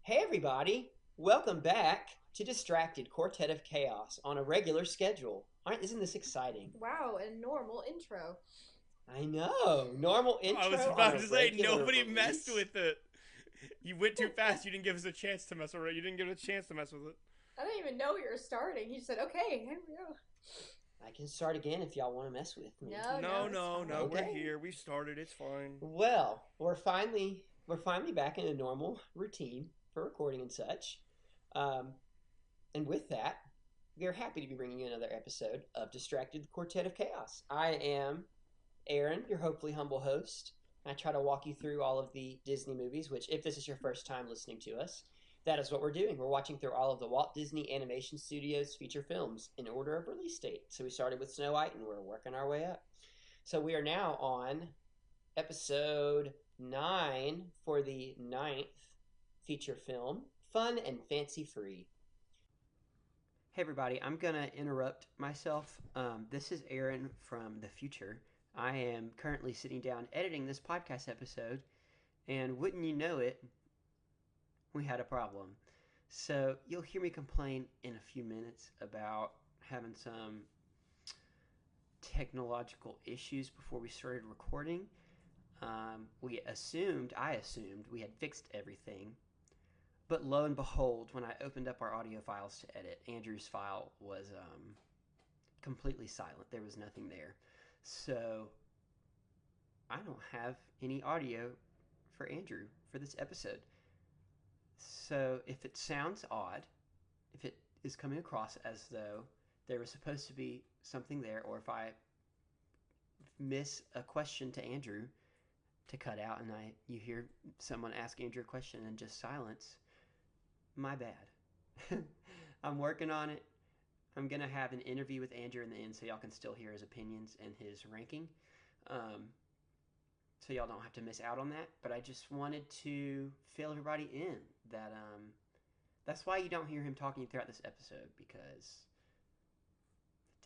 Hey everybody, welcome back to Distracted Quartet of Chaos on a regular schedule. Isn't this exciting? Wow, a normal intro. I know. Normal I was intro on about a to say regular nobody messed release. with it. You went too fast. You didn't give us a chance to mess with it. You didn't give us a chance to mess with it. I didn't even know you were starting. You said, okay, here we go. I can start again if y'all want to mess with me. No, No, it's no, no. fine. We're Okay. here. We started. It's fine. Well, we're finally back in a normal routine for recording and such. Um, and with that, we are happy to be bringing you another episode of Distracted Quartet of Chaos. I am Aaron, your hopefully humble host. I try to walk you through all of the Disney movies, which, if this is your first time listening to us, that is what we're doing. We're watching through all of the Walt Disney Animation Studios feature films in order of release date. So we started with Snow White and we're working our way up. So we are now on episode 9 for the ninth feature film, Fun and Fancy Free. Hey everybody, I'm gonna interrupt myself. This is Aaron from the future. I am currently sitting down editing this podcast episode, and wouldn't you know it, we had a problem. So you'll hear me complain in a few minutes about having some technological issues before we started recording. I assumed we had fixed everything, but lo and behold, when I opened up our audio files to edit, Andrew's file was completely silent. There was nothing there. So I don't have any audio for Andrew for this episode. So if it sounds odd, if it is coming across as though there was supposed to be something there, or if I miss a question to Andrew to cut out and you hear someone ask Andrew a question and just silence, my bad. I'm working on it. I'm gonna have an interview with Andrew in the end, so y'all can still hear his opinions and his ranking. Um, so y'all don't have to miss out on that. But I just wanted to fill everybody in that that's why you don't hear him talking throughout this episode, because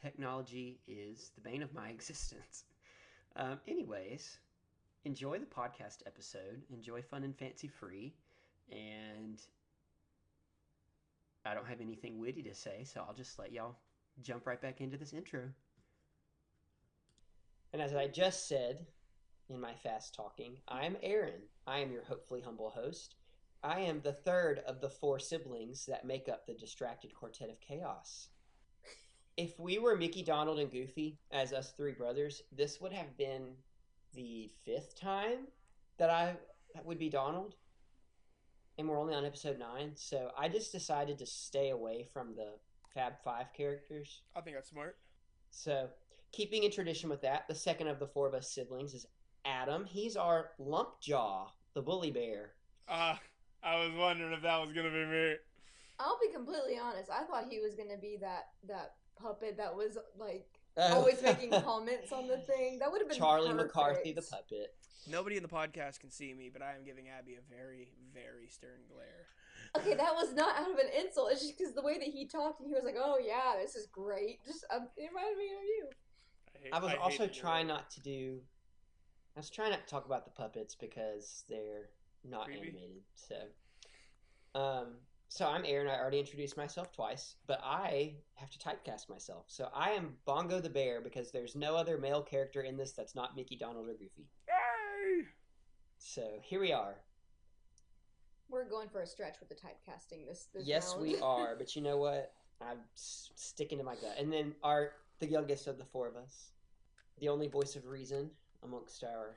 technology is the bane of my existence. Anyways, enjoy the podcast episode. Enjoy Fun and Fancy Free, and I don't have anything witty to say, so I'll just let y'all jump right back into this intro. And as I just said in my fast talking, I'm Aaron. I am your hopefully humble host. I am the third of the four siblings that make up the Distracted Quartet of Chaos. If we were Mickey, Donald, and Goofy as us three brothers, this would have been the fifth time that I would be Donald. And we're only on episode 9, so I just decided to stay away from the Fab Five characters. I think that's smart. So, keeping in tradition with that, the second of the four of us siblings is Adam. He's our lump jaw, the bully bear. I was wondering if that was gonna be me. I'll be completely honest. I thought he was gonna be that puppet that was like Oh. always making comments on the thing. That would have been Charlie perfect. McCarthy, the puppet. Nobody in the podcast can see me, but I am giving Abby a very, very stern glare. Okay, that was not out of an insult. It's just because the way that he talked, and he was like, "Oh yeah, this is great." Just it reminded me of you. I was hate also the trying glare. not to do. I was trying not to talk about the puppets because they're not Creepy. animated. So I'm Aaron. I already introduced myself twice, but I have to typecast myself. So I am Bongo the bear because there's no other male character in this that's not Mickey, Donald, or Goofy. Yay! So here we are. We're going for a stretch with the typecasting this Yes, round. we are. But you know what? I'm sticking to my gut. And then the youngest of the four of us, the only voice of reason amongst our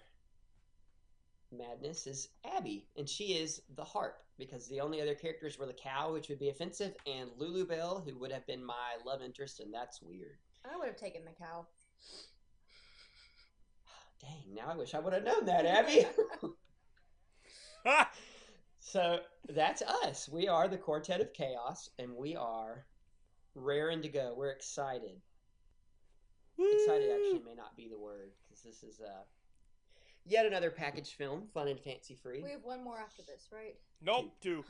madness, is Abby, and she is the harp, because the only other characters were the cow, which would be offensive, and Lulu Bell, who would have been my love interest, and that's weird. I would have taken the cow. Dang, now I wish I would have known that, Abby. So that's us. We are the Quartet of Chaos, and we are raring to go. We're excited. Excited actually may not be the word, because this is yet another package film, fun and fancy free. We have one more after this, right? Nope, 2.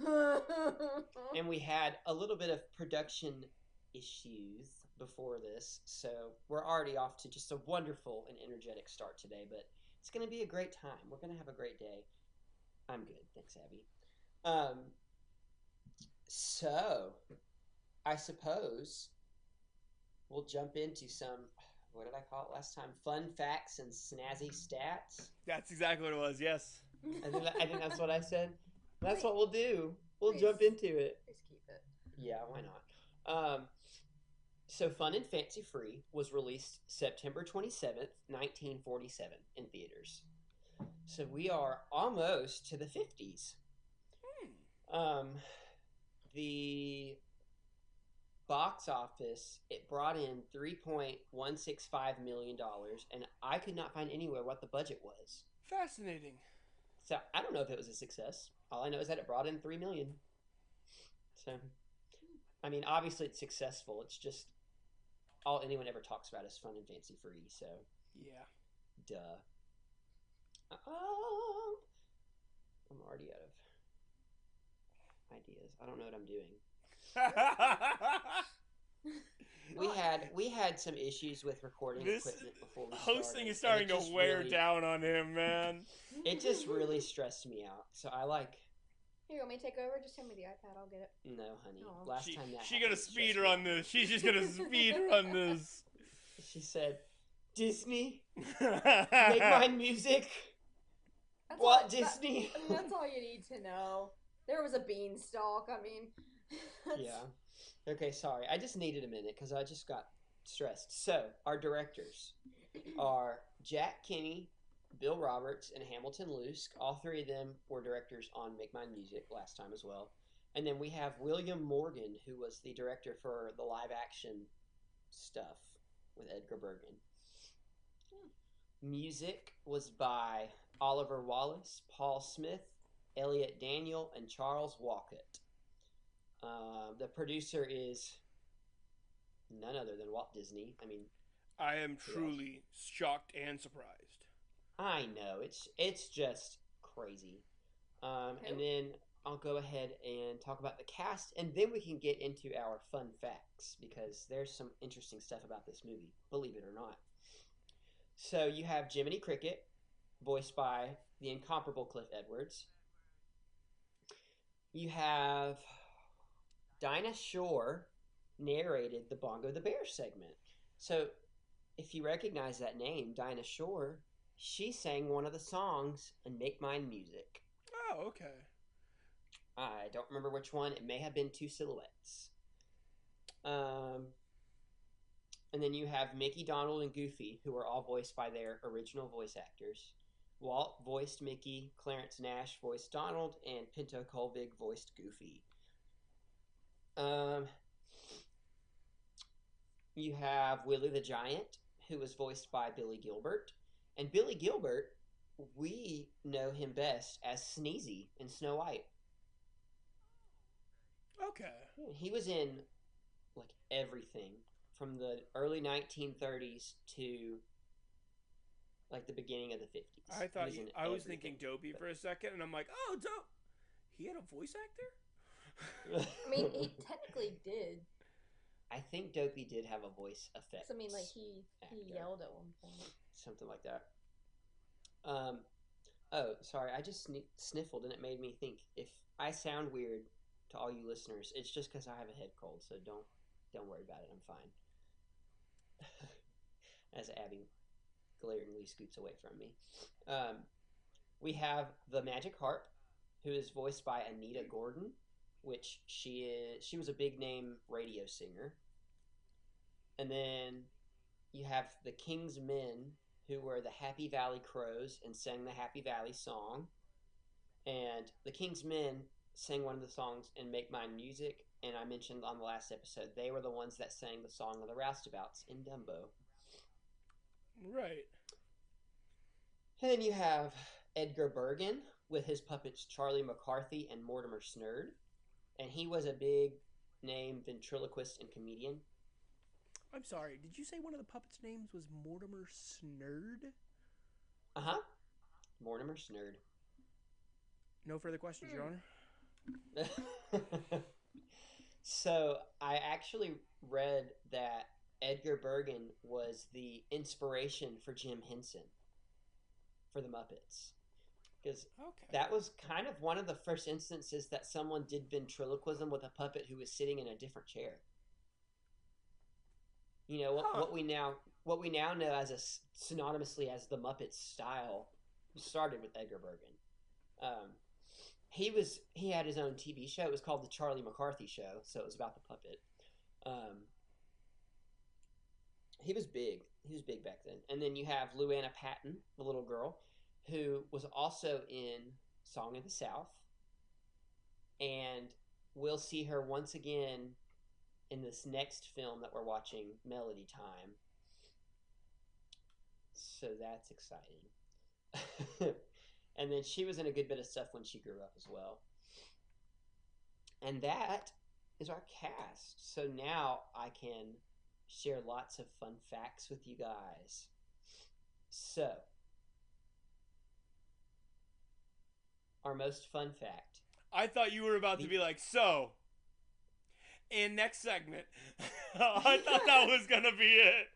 And we had a little bit of production issues before this, so we're already off to just a wonderful and energetic start today, but it's going to be a great time. We're going to have a great day. I'm good. Thanks, Abby. So, I suppose we'll jump into some, what did I call it last time? Fun facts and snazzy stats. That's exactly what it was. Yes. I think that's what I said. That's Please- what we'll do. We'll please- jump into it. Please keep it. Yeah, why not? So Fun and Fancy Free was released September 27th, 1947 in theaters. So we are almost to the 50s. The box office, it brought in $3.165 million, and I could not find anywhere what the budget was. Fascinating. So I don't know if it was a success. All I know is that it brought in $3 million. So, I mean, obviously it's successful. It's just all anyone ever talks about is Fun and Fancy Free. So, Yeah. duh. I'm already out of ideas. I don't know what I'm doing. We had some issues with recording This equipment before we hosting started, is starting and to it just wear really- down on him, man. It just really stressed me out. So I like, Here, you want me to take over? Just send me the iPad. I'll get it. no, honey. Aw. Last She, time that she happened, gonna it speed stressed me run out. this. She's just gonna speed run this. She said, "Disney, make Make mine music." That's Walt all- Disney. I mean, that's all you need to know. There was a beanstalk. I mean, that's- Yeah. Okay, sorry. I just needed a minute because I just got stressed. So, our directors are Jack Kinney, Bill Roberts, and Hamilton Luske. All three of them were directors on Make Mine Music last time as well. And then we have William Morgan, who was the director for the live action stuff with Edgar Bergen. Music was by Oliver Wallace, Paul Smith, Elliot Daniel, and Charles Walcott. The producer is none other than Walt Disney. I mean, I am truly shocked and surprised. I know it's just crazy. And then I'll go ahead and talk about the cast, and then we can get into our fun facts because there's some interesting stuff about this movie, believe it or not. So you have Jiminy Cricket, voiced by the incomparable Cliff Edwards. You have Dinah Shore narrated the Bongo the Bear segment. So if you recognize that name, Dinah Shore, she sang one of the songs in Make Mine Music. Oh, okay. I don't remember which one. It may have been Two Silhouettes. And then you have Mickey, Donald, and Goofy, who are all voiced by their original voice actors. Walt voiced Mickey, Clarence Nash voiced Donald, and Pinto Colvig voiced Goofy. You have Willie the Giant, who was voiced by Billy Gilbert. And Billy Gilbert, we know him best as Sneezy in Snow White. Okay. He was in like everything from the early 1930s to like the beginning of the 50s. I thought He in I was everything. thinking Dopey for a second, and I'm like, oh, Dope. He had a voice actor. I mean, he technically did. I think Dopey did have a voice effect. 'Cause, I mean, like he actor. yelled at one point. Something like that. Oh, sorry. I just sniffled, and it made me think. If I sound weird to all you listeners, it's just because I have a head cold. So don't worry about it. I'm fine. As Abby glaringly scoots away from me. We have the Magic Harp, who is voiced by Anita Gordon, which she was a big name radio singer. And then you have the King's Men, who were the Happy Valley Crows and sang the Happy Valley song. And the King's Men sang one of the songs in Make Mine Music, and I mentioned on the last episode, they were the ones that sang the song of the Roustabouts in Dumbo. Right. And then you have Edgar Bergen with his puppets Charlie McCarthy and Mortimer Snerd. And he was a big name ventriloquist and comedian. I'm sorry. Did you say one of the puppets' names was Mortimer Snerd? Uh-huh. Mortimer Snerd. No further questions, Your Honor. So I actually read that Edgar Bergen was the inspiration for Jim Henson for the Muppets. because Okay. that was kind of one of the first instances that someone did ventriloquism with a puppet who was sitting in a different chair. You know Huh. what we now know as synonymously as the Muppet style started with Edgar Bergen. Um, he had his own TV show. It was called the Charlie McCarthy Show, so it was about the puppet. Um, he was big. He was big back then. And then you have Luana Patton, the little girl, who was also in Song of the South, and we'll see her once again in this next film that we're watching, Melody Time. So that's exciting. And then she was in a good bit of stuff when she grew up as well. And that is our cast. So now I can share lots of fun facts with you guys. So, our most fun fact. I thought you were about to be like, so, in next segment. I thought that was going to be it.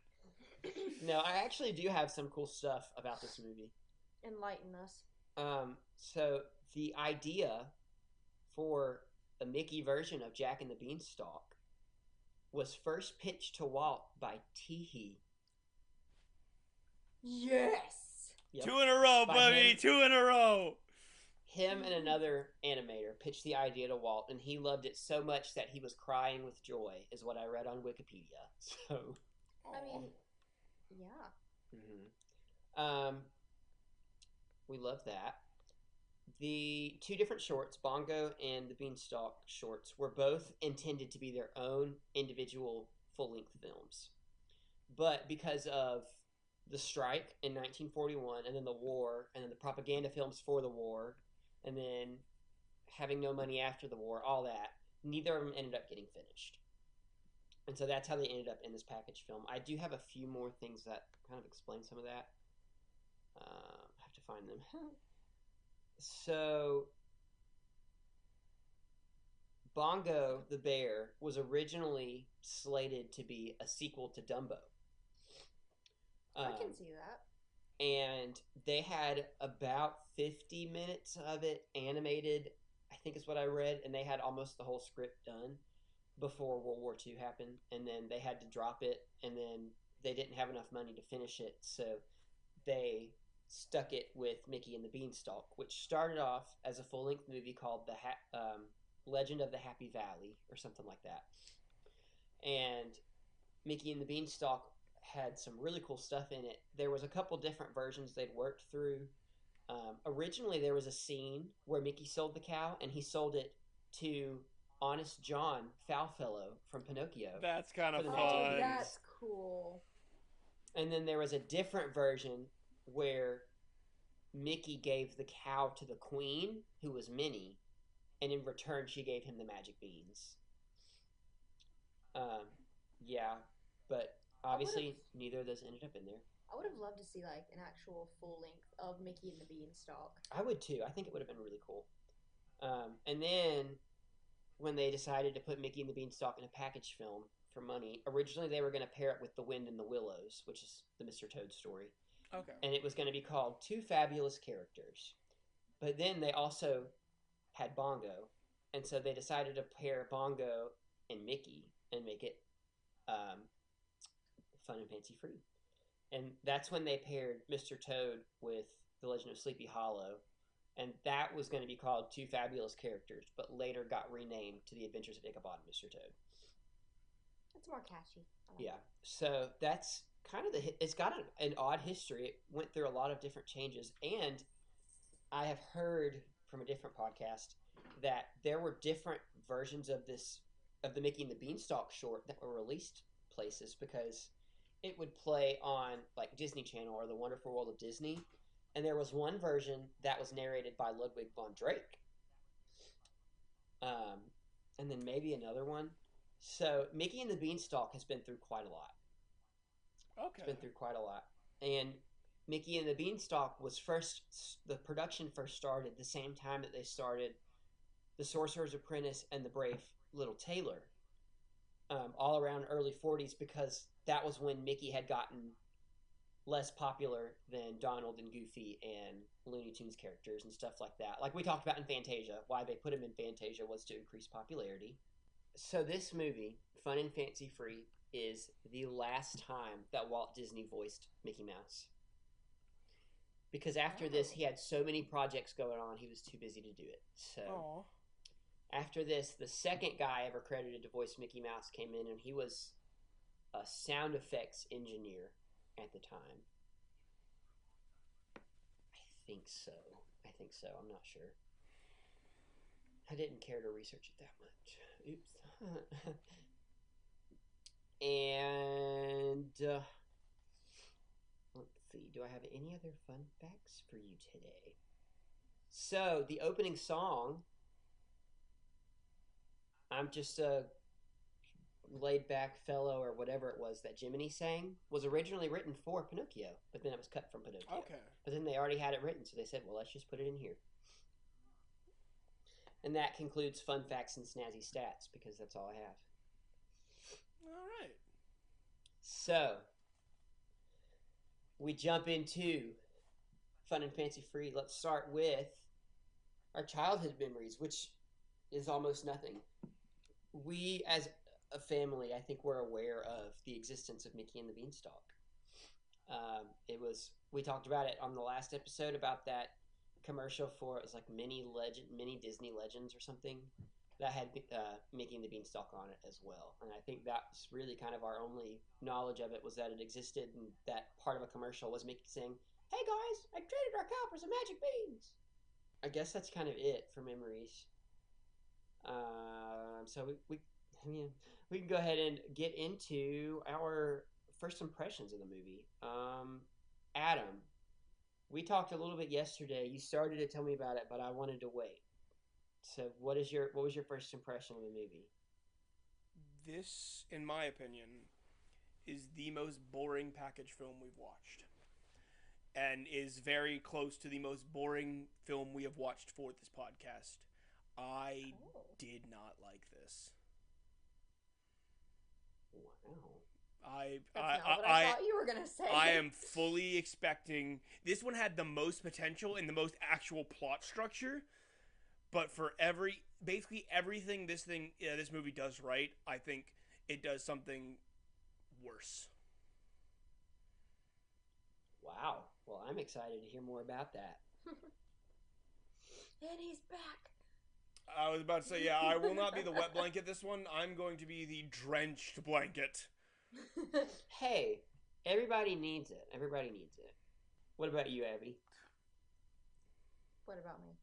No, I actually do have some cool stuff about this movie. Enlighten us. So the idea for a Mickey version of Jack and the Beanstalk was first pitched to Walt by Teehee. Yes. Yep. 2 in a row, By buddy. him. 2 in a row. Him and another animator pitched the idea to Walt, and he loved it so much that he was crying with joy, is what I read on Wikipedia. So, I mean, yeah. We love that. The two different shorts, Bongo and the Beanstalk shorts, were both intended to be their own individual full-length films. But because of the strike in 1941, and then the war, and then the propaganda films for the war, and then having no money after the war, all that, neither of them ended up getting finished. And so that's how they ended up in this package film. I do have a few more things that kind of explain some of that. I have to find them. So, Bongo the Bear was originally slated to be a sequel to Dumbo. I can see that. And they had about 50 minutes of it animated, I think is what I read, and they had almost the whole script done before World War II happened, and then they had to drop it, and then they didn't have enough money to finish it, so they stuck it with Mickey and the Beanstalk, which started off as a full-length movie called the Legend of the Happy Valley, or something like that. And Mickey and the Beanstalk had some really cool stuff in it. There was a couple different versions they'd worked through. Originally, there was a scene where Mickey sold the cow, and he sold it to Honest John Foulfellow from Pinocchio. That's kind of For the fun. Magic Beans. That's cool. And then there was a different version where Mickey gave the cow to the queen, who was Minnie, and in return she gave him the magic beans. Yeah, but obviously neither of those ended up in there. I would have loved to see like an actual full length of Mickey and the Beanstalk. I would too. I think it would have been really cool. And then when they decided to put Mickey and the Beanstalk in a package film for money, originally they were going to pair it with The Wind in the Willows, which is the Mr. Toad story. Okay. And it was going to be called Two Fabulous Characters. But then they also had Bongo, and so they decided to pair Bongo and Mickey and make it fun and fancy free. And that's when they paired Mr. Toad with The Legend of Sleepy Hollow, and that was going to be called Two Fabulous Characters, but later got renamed to The Adventures of Ichabod and Mr. Toad. It's more catchy. Yeah, so that's kind of it's got an odd history. It went through a lot of different changes, and I have heard from a different podcast that there were different versions of the Mickey and the Beanstalk short that were released places because it would play on like Disney Channel or The Wonderful World of Disney, and there was one version that was narrated by Ludwig von Drake, and then maybe another one. So Mickey and the Beanstalk has been through quite a lot. Okay. It's been through quite a lot. And Mickey and the Beanstalk was the production first started the same time that they started The Sorcerer's Apprentice and The Brave Little Tailor, all around early 40s, because that was when Mickey had gotten less popular than Donald and Goofy and Looney Tunes characters and stuff like that. Like we talked about in Fantasia, why they put him in Fantasia was to increase popularity. So this movie, Fun and Fancy Free, is the last time that Walt Disney voiced Mickey Mouse. Because after this, he had so many projects going on, he was too busy to do it. So after this, the second guy ever credited to voice Mickey Mouse came in, and he was a sound effects engineer at the time. I think so. I'm not sure. I didn't care to research it that much. Oops. And let's see. Do I have any other fun facts for you today? So the opening song, I'm just a laid back fellow or whatever it was that Jiminy sang, was originally written for Pinocchio, but then it was cut from Pinocchio. Okay. But then they already had it written, so they said, well, let's just put it in here. And that concludes fun facts and snazzy stats, because that's all I have. All right. So, we jump into Fun and Fancy Free. Let's start with our childhood memories, which is almost nothing. We, as a family, I think we're aware of the existence of Mickey and the Beanstalk. We talked about it on the last episode about that commercial for, it was like mini Disney Legends or something that had Mickey and the Beanstalk on it as well. And I think that's really kind of our only knowledge of it, was that it existed, and that part of a commercial was Mickey saying, "Hey guys, I traded our cow for some magic beans." I guess that's kind of it for memories. So we can go ahead and get into our first impressions of the movie. Adam, we talked a little bit yesterday. You started to tell me about it, but I wanted to wait. So what was your first impression of the movie? This, in my opinion, is the most boring package film we've watched, and is very close to the most boring film we have watched for this podcast. I did not like this. Wow. That's not what I thought you were gonna say. I am fully expecting this one had the most potential and the most actual plot structure, but for basically everything this movie does right, I think it does something worse. Wow. Well, I'm excited to hear more about that. And he's back. I was about to say, yeah, I will not be the wet blanket this one. I'm going to be the drenched blanket. Hey, everybody needs it. Everybody needs it. What about you, Abby? What about me?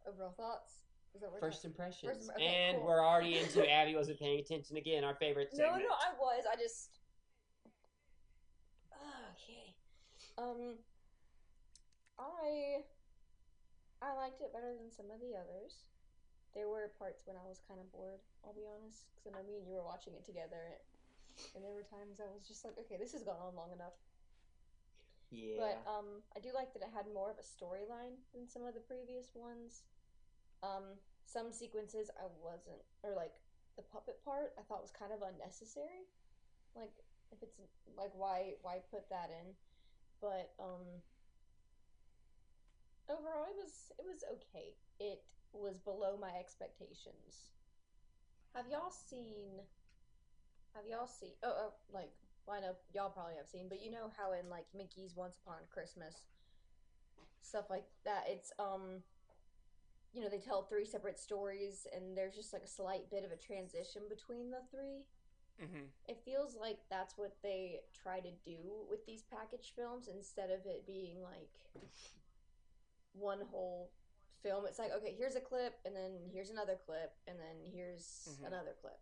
Overall thoughts? Is that what First impressions. Okay, and cool. we're already into Abby wasn't paying attention again, our favorite segment. No, I was. I just... Okay. I liked it better than some of the others. There were parts when I was kind of bored, I'll be honest, because I know me and you were watching it together, and there were times I was just like, okay, this has gone on long enough. Yeah. But I do like that it had more of a storyline than some of the previous ones. Some sequences I wasn't, or like the puppet part, I thought was kind of unnecessary. Like, if it's like, why put that in? But overall, it was okay. It was below my expectations. Have y'all seen? Like, well, I know y'all probably have seen, but you know how in like Mickey's Once Upon Christmas, stuff like that. It's you know, they tell 3 separate stories, and there's just like a slight bit of a transition between the 3. Mm-hmm. It feels like that's what they try to do with these package films, instead of it being like one whole film. It's like, okay, here's a clip, and then here's another clip, and then here's another clip.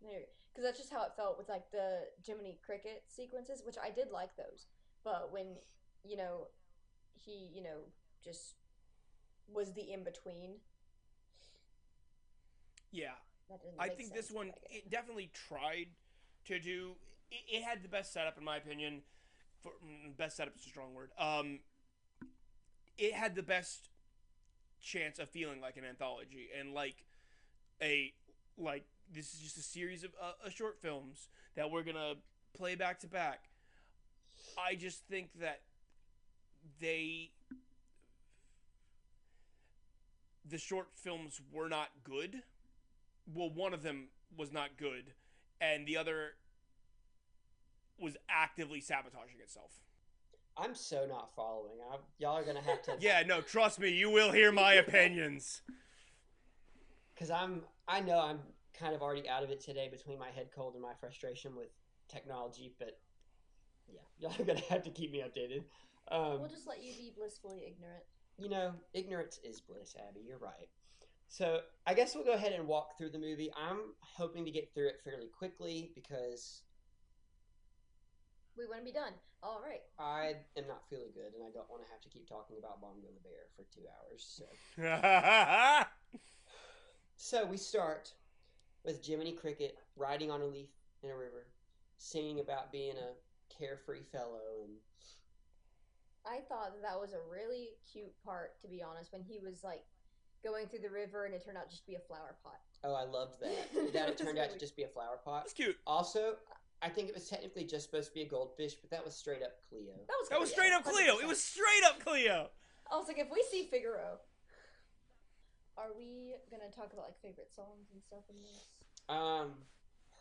Because that's just how it felt with like the Jiminy Cricket sequences, which I did like those. But when, you know, he, you know, just was the in-between. Yeah. That didn't I make think sense, this one, but I get it definitely tried to do, it had the best setup in my opinion. Best setup is a strong word. It had the best chance of feeling like an anthology, and like this is just a series of short films that we're gonna play back to back, I just think that they the short films were not good. Well, one of them was not good, and the other was actively sabotaging itself. I'm so not following. Y'all are gonna have to. Yeah, no, trust me, you will hear my opinions. Because I know I'm kind of already out of it today between my head cold and my frustration with technology, but yeah, y'all are gonna have to keep me updated. We'll just let you be blissfully ignorant. You know, ignorance is bliss, Abby. You're right. So I guess we'll go ahead and walk through the movie. I'm hoping to get through it fairly quickly because we want to be done. All right. I am not feeling good, and I don't want to have to keep talking about Bongo the Bear for 2 hours. So we start with Jiminy Cricket riding on a leaf in a river, singing about being a carefree fellow. And I thought that was a really cute part, to be honest, when he was like going through the river and it turned out just to be a flower pot. Oh, I loved that. That it turned out to just be a flower pot. It's cute. Also, I think it was technically just supposed to be a goldfish, but that was straight up Cleo. That was straight up Cleo. 100%. It was straight up Cleo. I was like, if we see Figaro, are we gonna talk about like favorite songs and stuff in this?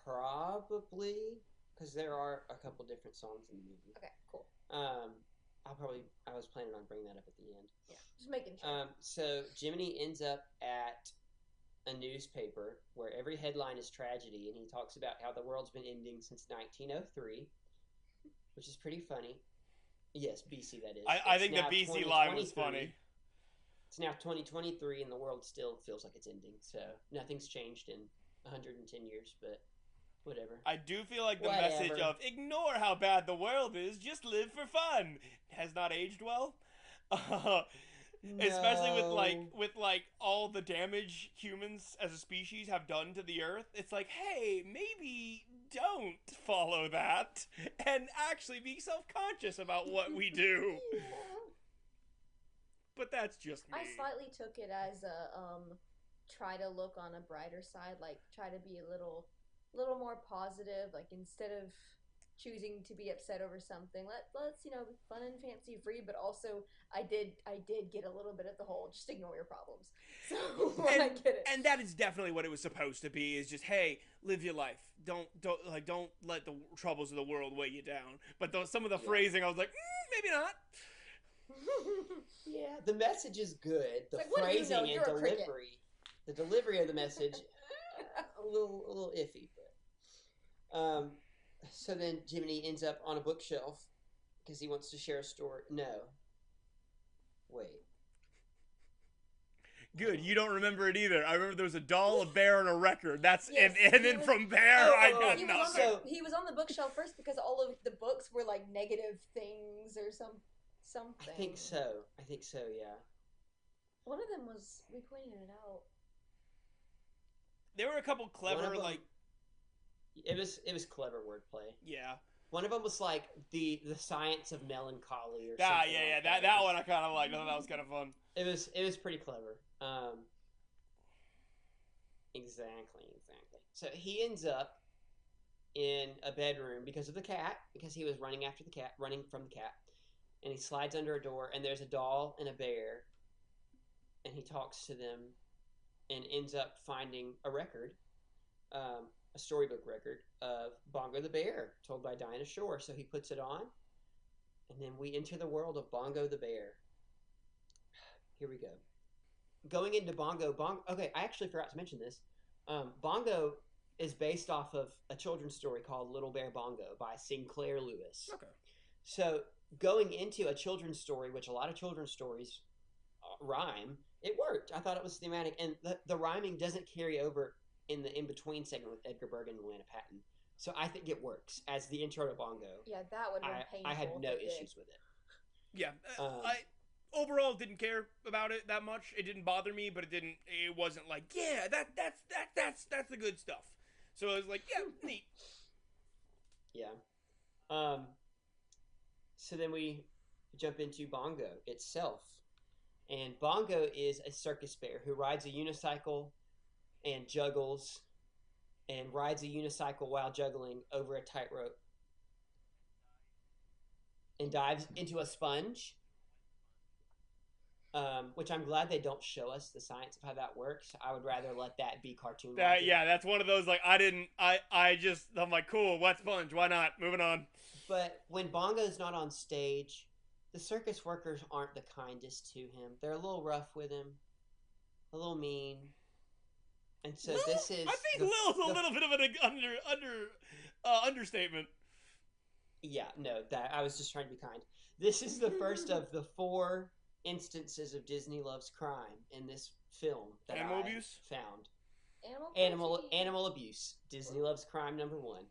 Probably, because there are a couple different songs in the movie. Okay, cool. I was planning on bringing that up at the end. Yeah, just making sure. So Jiminy ends up at a newspaper where every headline is tragedy, and he talks about how the world's been ending since 1903, which is pretty funny. Yes, BC, that is. I think the BC line was funny. It's now 2023, and the world still feels like it's ending, so nothing's changed in 110 years, but whatever. I do feel like the message of ignore how bad the world is, just live for fun has not aged well. No. Especially with all the damage humans as a species have done to the earth. It's like, hey, maybe don't follow that and actually be self-conscious about what we do. Yeah. But that's just me. I slightly took it as a try to look on a brighter side, like try to be a little more positive, like instead of choosing to be upset over something, let's be fun and fancy free, but also I did get a little bit of the whole just ignore your problems. So I get it. And that is definitely what it was supposed to be, is just, hey, live your life. Don't let the troubles of the world weigh you down. But some of the phrasing I was like, maybe not. Yeah, the message is good. The like, phrasing and delivery. The delivery of the message a little iffy, but so then Jiminy ends up on a bookshelf because he wants to share a story. No. Wait. Good, you don't remember it either. I remember there was a doll, a bear, and a record. That's yes, and then from there I got nothing. He was on the bookshelf first because all of the books were like negative things or something. I think so, yeah. One of them was, we pointed it out. There were a couple clever, It was clever wordplay. Yeah. One of them was like the science of melancholy or something. Yeah. That one I kind of liked. I thought that was kind of fun. It was pretty clever. Exactly. So he ends up in a bedroom because of the cat, because he was running from the cat, and he slides under a door, and there's a doll and a bear, and he talks to them, and ends up finding a record, a storybook record of Bongo the Bear, told by Dinah Shore. So he puts it on, and then we enter the world of Bongo the Bear. Here we go. Going into Bongo. Okay, I actually forgot to mention this. Bongo is based off of a children's story called Little Bear Bongo by Sinclair Lewis. Okay. So going into a children's story, which a lot of children's stories rhyme, it worked. I thought it was thematic, and the rhyming doesn't carry over in the in-between segment with Edgar Bergen and Lana Patton. So I think it works as the intro to Bongo. Yeah, that would have been painful. I had no issues with it. Yeah, I overall didn't care about it that much. It didn't bother me, but it wasn't like, yeah, that's the good stuff. So I was like, yeah, neat. Yeah. So then we jump into Bongo itself. And Bongo is a circus bear who rides a unicycle and juggles, and rides a unicycle while juggling over a tightrope. and dives into a sponge. Which I'm glad they don't show us the science of how that works. I would rather let that be cartoon logic. Yeah, that's one of those like I'm like, cool, wet sponge, why not? Moving on. But when Bongo's not on stage, the circus workers aren't the kindest to him. They're a little rough with him, a little mean. And so this is I think Lil's a little bit of an understatement. Yeah, no, that I was just trying to be kind. This is the first of the 4 instances of Disney loves crime in this film that Animal I abuse? found. Animal cruelty. Animal abuse. Disney loves crime number 1.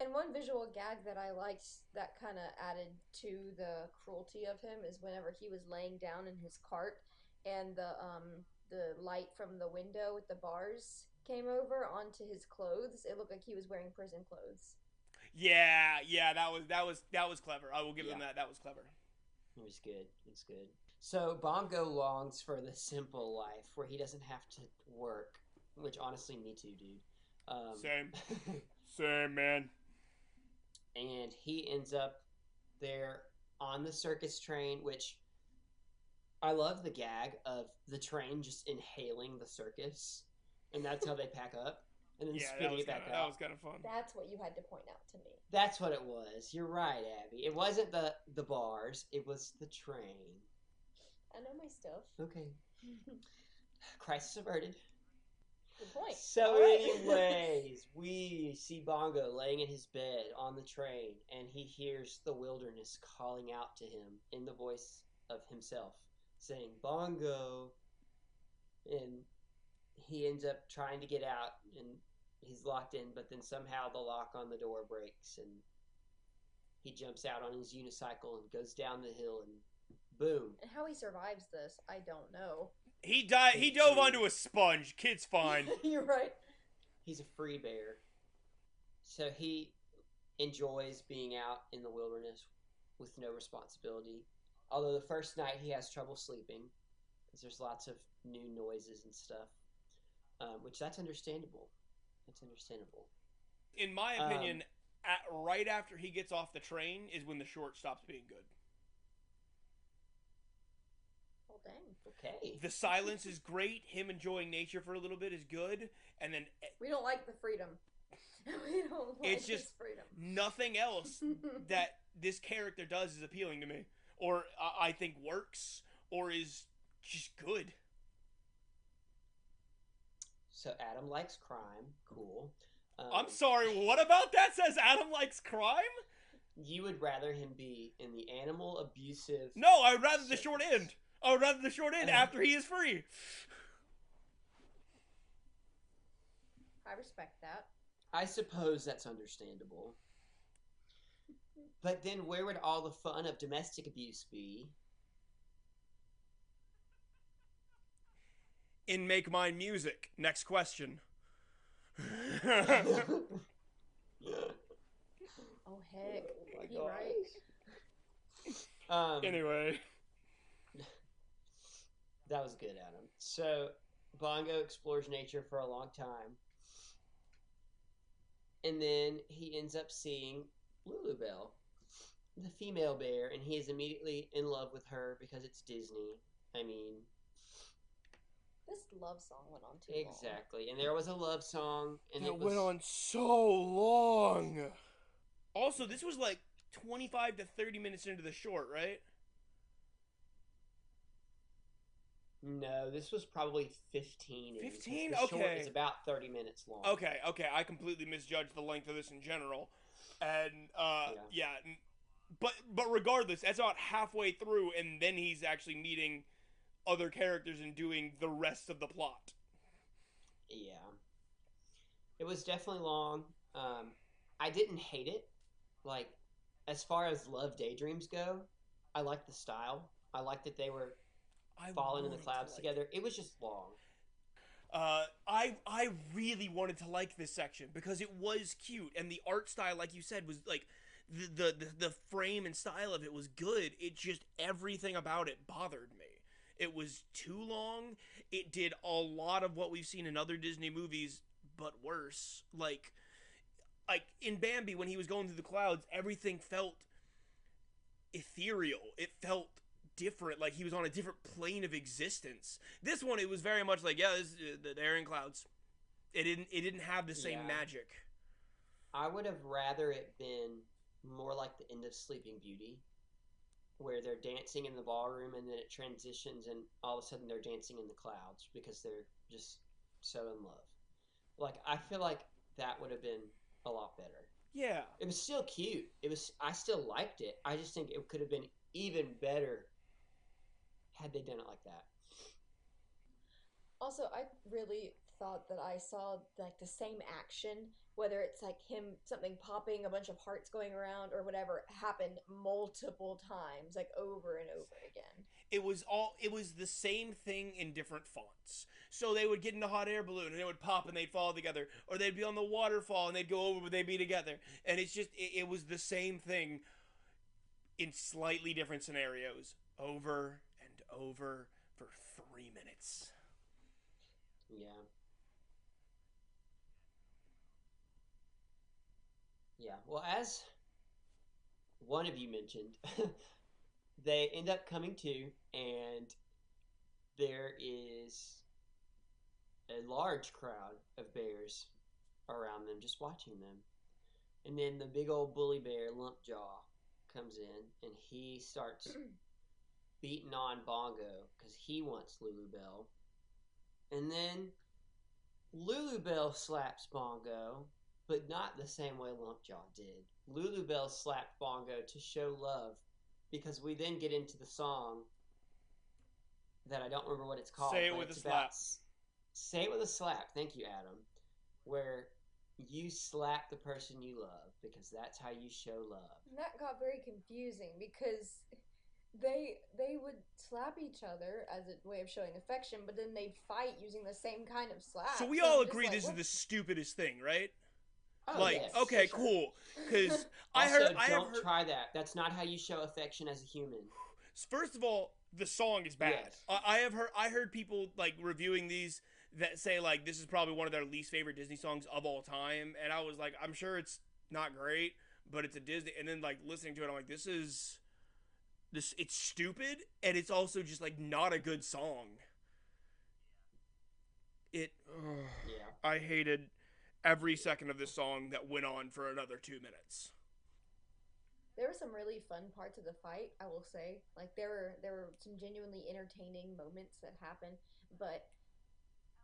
And one visual gag that I liked that kind of added to the cruelty of him is whenever he was laying down in his cart and the light from the window with the bars came over onto his clothes. It looked like he was wearing prison clothes. Yeah, that was clever. I will give them that. That was clever. It was good. It was good. So Bongo longs for the simple life where he doesn't have to work, which honestly, me too, dude. Same, man. And he ends up there on the circus train, which I love the gag of the train just inhaling the circus, and that's how they pack up, and then spitting it back out. That was kind of fun. That's what you had to point out to me. That's what it was. You're right, Abby. It wasn't the bars. It was the train. I know my stuff. Okay. Crisis averted. Good point. So, Right. anyways, we see Bongo laying in his bed on the train, and he hears the wilderness calling out to him in the voice of himself, saying, Bongo. And he ends up trying to get out, and he's locked in, but then somehow the lock on the door breaks, and he jumps out on his unicycle and goes down the hill, and boom. And how he survives this, I don't know. He died. He dove onto a sponge. Kid's fine. You're right. He's a free bear. So he enjoys being out in the wilderness with no responsibility. Although the first night he has trouble sleeping because there's lots of new noises and stuff, which that's understandable. That's understandable. In my opinion, right after he gets off the train is when the short stops being good. Well, dang. Okay. The silence is great. Him enjoying nature for a little bit is good, and then We don't like the freedom. We don't like it's just his freedom. nothing else that this character does is appealing to me, or I think works, or is just good. So Adam likes crime. Cool. I'm sorry, what about that says Adam likes crime? You would rather him be in the animal abusive... No, I would rather the short end. I would rather the short end after he is free. I respect that. I suppose that's understandable. But then where would all the fun of domestic abuse be? In Make Mine Music. Next question. Oh, heck. my You right? Anyway. That was good, Adam. So, Bongo explores nature for a long time. And then he ends up seeing Lulubelle, the female bear, and he is immediately in love with her because it's Disney. I mean... This love song went on too long. Exactly. And there was a love song. And It went on so long. Also, this was like 25 to 30 minutes into the short, right? No, this was probably 15. 15? The short Okay. is about 30 minutes long. Okay. I completely misjudged the length of this in general. And, But regardless, that's about halfway through, and then he's actually meeting other characters and doing the rest of the plot. Yeah. It was definitely long. I didn't hate it. Like, as far as Love Daydreams go, I liked the style. I liked that they were falling in the clouds together. It was just long. I really wanted to like this section because it was cute, and the art style, like you said, was like the frame and style of it was good. It just, everything about it bothered me. It was too long. It did a lot of what we've seen in other Disney movies, but worse. Like in Bambi, when he was going through the clouds, everything felt ethereal. It felt different, like he was on a different plane of existence. This one, it was very much like, yeah, they're in clouds. It didn't have the same Yeah. magic. I would have rather it been more like the end of Sleeping Beauty, where they're dancing in the ballroom and then it transitions and all of a sudden they're dancing in the clouds because they're just so in love. Like I feel like that would have been a lot better. Yeah. It was still cute. I still liked it. I just think it could have been even better had they done it like that. Also, I really thought that I saw like the same action, whether it's like him something popping, a bunch of hearts going around, or whatever, happened multiple times, like over and over again. It was the same thing in different fonts. So they would get in a hot air balloon and it would pop and they'd fall together, or they'd be on the waterfall and they'd go over but they'd be together. And it was the same thing in slightly different scenarios over and over for 3 minutes. Yeah. Yeah. Well, as one of you mentioned, they end up coming to, and there is a large crowd of bears around them just watching them. And then the big old bully bear, Lumpjaw, comes in and he starts beating on Bongo because he wants Lulu Bell. And then Lulu Bell slaps Bongo, but not the same way Lumpjaw did. Lulu Bell slapped Bongo to show love because we then get into the song that I don't remember what it's called. Say it but with a it's slap. about Say it with a slap. Thank you, Adam. Where you slap the person you love because that's how you show love. And that got very confusing because they would slap each other as a way of showing affection, but then they'd fight using the same kind of slap. So we I'm all just agree like, this is what? the stupidest thing, right? Oh, Like, yes, okay, for sure. cool. Because Also, I have don't heard. try that. That's not how you show affection as a human. First of all, the song is bad. Yes. I heard people like reviewing these that say like this is probably one of their least favorite Disney songs of all time, and I was like, I'm sure it's not great, but it's a Disney. And then like listening to it, I'm like, this it's stupid, and it's also just like not a good song. It. Yeah. I hated every second of this song that went on for another 2 minutes. There were some really fun parts of the fight, I will say. Like there were some genuinely entertaining moments that happened, but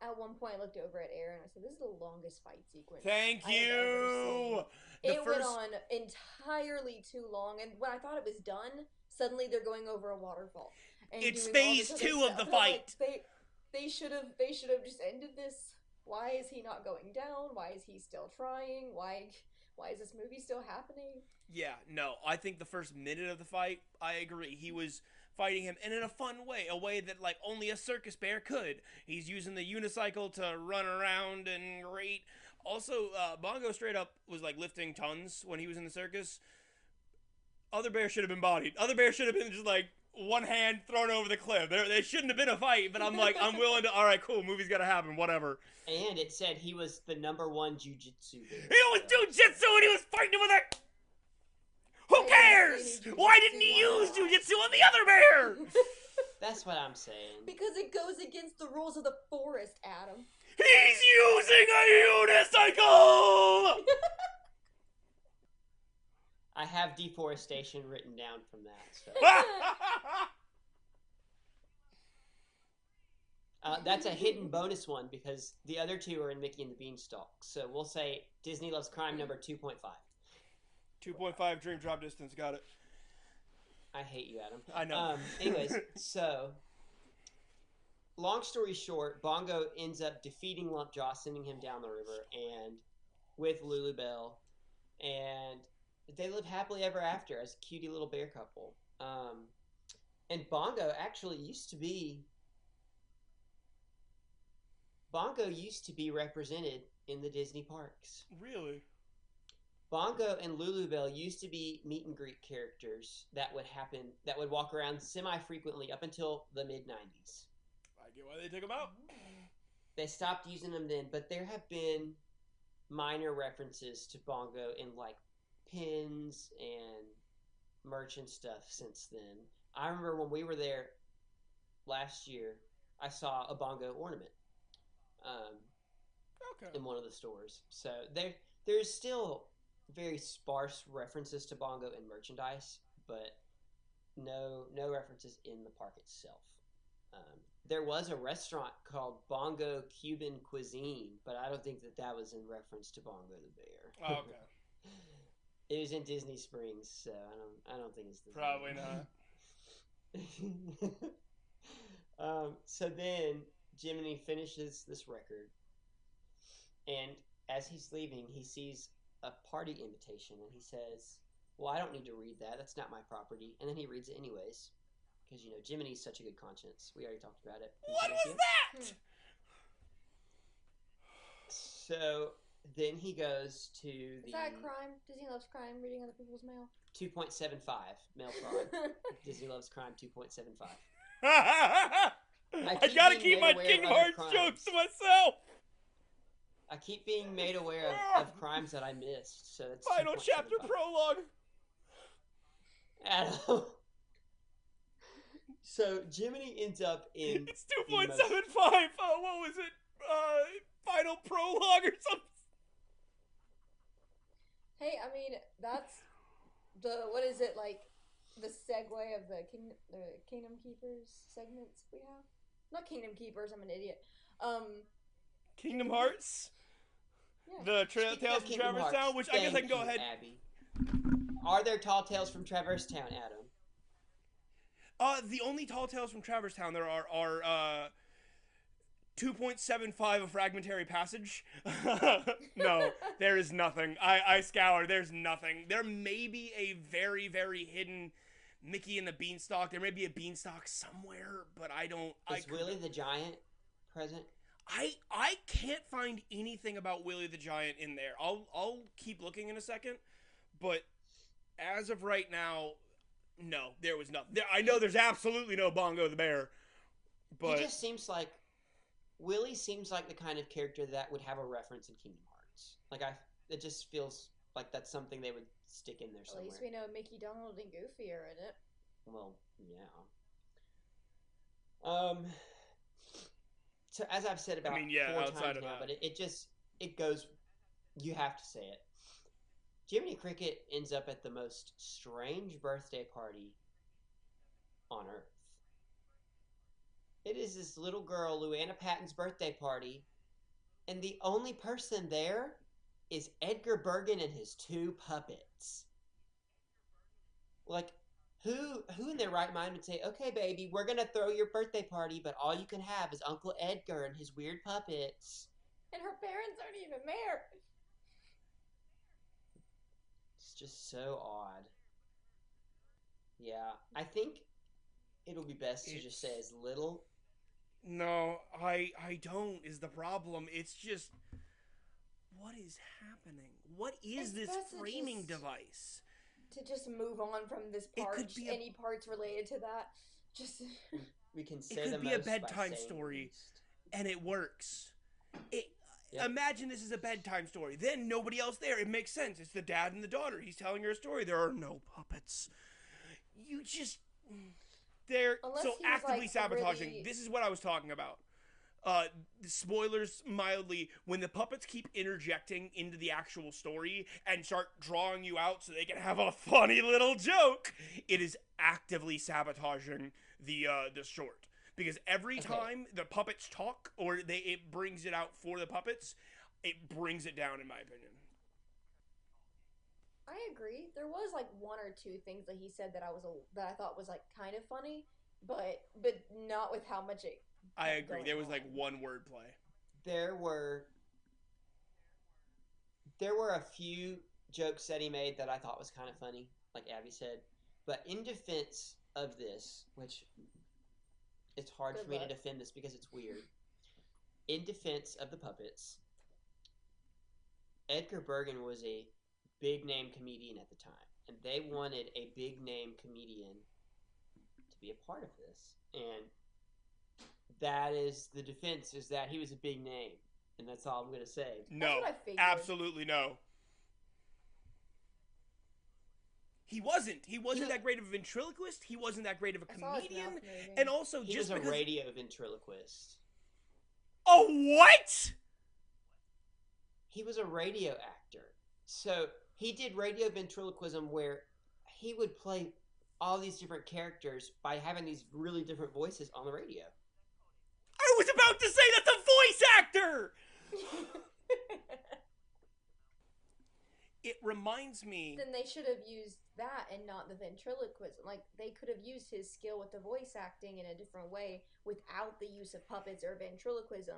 at one point I looked over at Aaron and I said, "This is the longest fight sequence Thank I have ever seen." you. It went on entirely too long, and when I thought it was done, suddenly they're going over a waterfall and It's doing all phase this other 2 of stuff. the And I'm like, fight. they should have just ended this. Why is he not going down? Why is he still trying? Why is this movie still happening? Yeah, no, I think the first minute of the fight, I agree. He was fighting him, and in a fun way, a way that like only a circus bear could. He's using the unicycle to run around and great. Also, Bongo straight up was like lifting tons when he was in the circus. Other bears should have been bodied. Other bears should have been just like one hand thrown over the cliff. They shouldn't have been a fight, but I'm like, I'm willing to, all right, cool, movie's gotta happen, whatever. And it said he was the #1 jujitsu bear. He was jujitsu and he was fighting with it! Who cares? Why didn't he use jujitsu on the other bear? That's what I'm saying. Because it goes against the rules of the forest, Adam. He's using a unicycle! I have deforestation written down from that. So. That's a hidden bonus one because the other two are in Mickey and the Beanstalk. So we'll say Disney Loves Crime number 2.5. 2.5 dream drop distance, got it. I hate you, Adam. I know. Anyways, so long story short, Bongo ends up defeating Lumpjaw, sending him down the river, and with Lulu Bell, and they live happily ever after as a cutie little bear couple. And Bongo used to be represented in the Disney parks. Really? Bongo and Lulu Bell used to be meet and greet characters that would walk around semi-frequently up until the mid-90s. I get why they took them out. They stopped using them then, but there have been minor references to Bongo in like pins and merch and stuff since then. I remember when we were there last year, I saw a Bongo ornament um, Okay. in one of the stores. So there's still very sparse references to Bongo in merchandise, but no references in the park itself. Um, there was a restaurant called Bongo Cuban Cuisine, but I don't think that was in reference to Bongo the bear. Oh, okay. It was in Disney Springs, so I don't think it's the Probably same. So then Jiminy finishes this record, and as he's leaving, he sees a party invitation, and he says, "Well, I don't need to read that. That's not my property." And then he reads it anyways, because Jiminy's such a good conscience. We already talked about it. What was that? So then he goes to the Is that a crime? Disney loves crime, reading other people's mail. 2.75 mail fraud. Disney loves crime 2.75. I gotta keep my Kingdom Hearts jokes to myself. I keep being made aware of crimes that I missed. So that's Final chapter prologue. Adam. So Jiminy ends up in. It's 2.75. What was it? Final prologue or something. Hey, I mean, that's what is it, like, the segue of the Kingdom Keepers segments we have? Not Kingdom Keepers, I'm an idiot. Kingdom Hearts? Yeah. The Tales from Traverse Town, which I guess I can go ahead. Abby. Are there tall tales from Traverse Town, Adam? The only tall tales from Traverse Town there are 2.75 a fragmentary passage. No, there is nothing. I scoured. There's nothing. There may be a very, very hidden Mickey and the Beanstalk. There may be a Beanstalk somewhere, but I don't. Is Willie the Giant present? I can't find anything about Willie the Giant in there. I'll keep looking in a second, but as of right now, no, there was nothing. I know there's absolutely no Bongo the Bear, but He just seems like Willie seems like the kind of character that would have a reference in Kingdom Hearts. It just feels like that's something they would stick in there somewhere. At least we know Mickey, Donald, and Goofy are in it. Well, yeah. So as I've said about 4 times now, but it goes. You have to say it. Jiminy Cricket ends up at the most strange birthday party on Earth. It is this little girl, Luana Patton's birthday party, and the only person there is Edgar Bergen and his 2 puppets. Like, who in their right mind would say, "Okay, baby, we're gonna throw your birthday party, but all you can have is Uncle Edgar and his weird puppets." And her parents aren't even there. It's just so odd. Yeah, I think it'll be best to just say as little. No, I don't is the problem. It's just, what is happening? What is this framing device? To just move on from this part, any parts related to that, just we can say it could be a bedtime story, and it works. Imagine this is a bedtime story. Then nobody else there. It makes sense. It's the dad and the daughter. He's telling her a story. There are no puppets. They're so actively sabotaging. This is what I was talking about. Spoilers mildly, when the puppets keep interjecting into the actual story and start drawing you out so they can have a funny little joke, it is actively sabotaging the short. Because every time the puppets talk or it brings it out for the puppets, it brings it down, in my opinion. I agree. There was like 1 or 2 things that he said that I thought was like kind of funny, but not with how much it. I agree. There was like 1 wordplay. There were a few jokes that he made that I thought was kind of funny, like Abby said. But in defense of this, which it's hard for me to defend this because it's weird. In defense of the puppets, Edgar Bergen was a big name comedian at the time, and they wanted a big name comedian to be a part of this, and that is the defense, is that he was a big name, and that's all I'm going to say. No, absolutely no. He wasn't. He wasn't He- that great of a ventriloquist. He wasn't that great of a I saw his comedian. mouth moving. And also, He just was a because. radio ventriloquist. Oh, what? He was a radio actor. So he did radio ventriloquism where he would play all these different characters by having these really different voices on the radio. I was about to say that's a voice actor! It reminds me. Then they should have used that and not the ventriloquism. Like, they could have used his skill with the voice acting in a different way without the use of puppets or ventriloquism.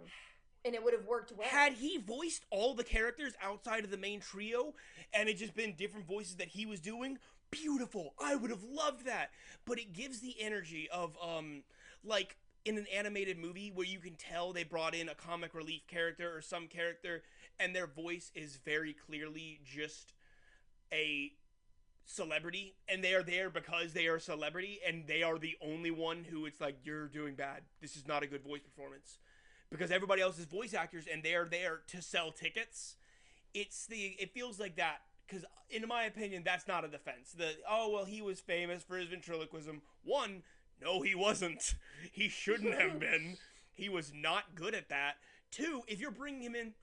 And it would have worked well. Had he voiced all the characters outside of the main trio and it just been different voices that he was doing, beautiful. I would have loved that. But it gives the energy of, like, in an animated movie where you can tell they brought in a comic relief character or some character and their voice is very clearly just a celebrity and they are there because they are a celebrity and they are the only one who it's like, you're doing bad. This is not a good voice performance. Because everybody else is voice actors and they're there to sell tickets. It feels like that. Because in my opinion, that's not a defense. He was famous for his ventriloquism. One, no, he wasn't. He shouldn't have been. He was not good at that. Two, if you're bringing him in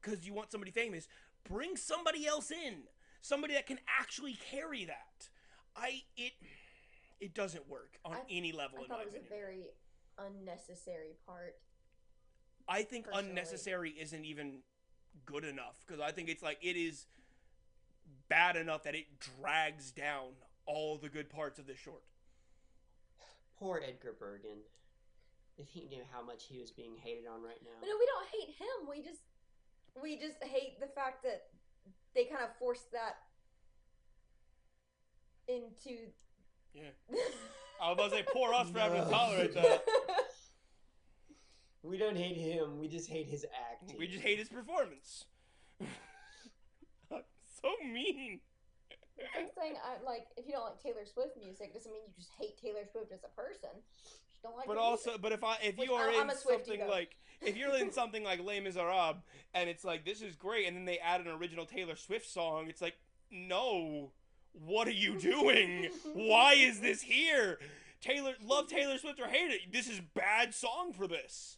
because you want somebody famous, bring somebody else in. Somebody that can actually carry that. It doesn't work on any level, in my opinion. I thought it was a very unnecessary part. I think personally. unnecessary isn't even good enough. Because I think it's like, it is bad enough that it drags down all the good parts of this short. Poor Edgar Bergen. If he knew how much he was being hated on right now. But no, we don't hate him. We just hate the fact that they kind of forced that into. Yeah. I was about to say, poor us for having to tolerate that. We don't hate him. We just hate his acting. We just hate his performance. So mean. I'm saying, if you don't like Taylor Swift music, doesn't mean you just hate Taylor Swift as a person. You just don't like. But her also, music. if Which you are I'm in a Swiftie, something though. like, if you're in something like Les Miserables, and it's like, this is great, and then they add an original Taylor Swift song, it's like, no, what are you doing? Why is this here? Love Taylor Swift or hate it, this is bad song for this.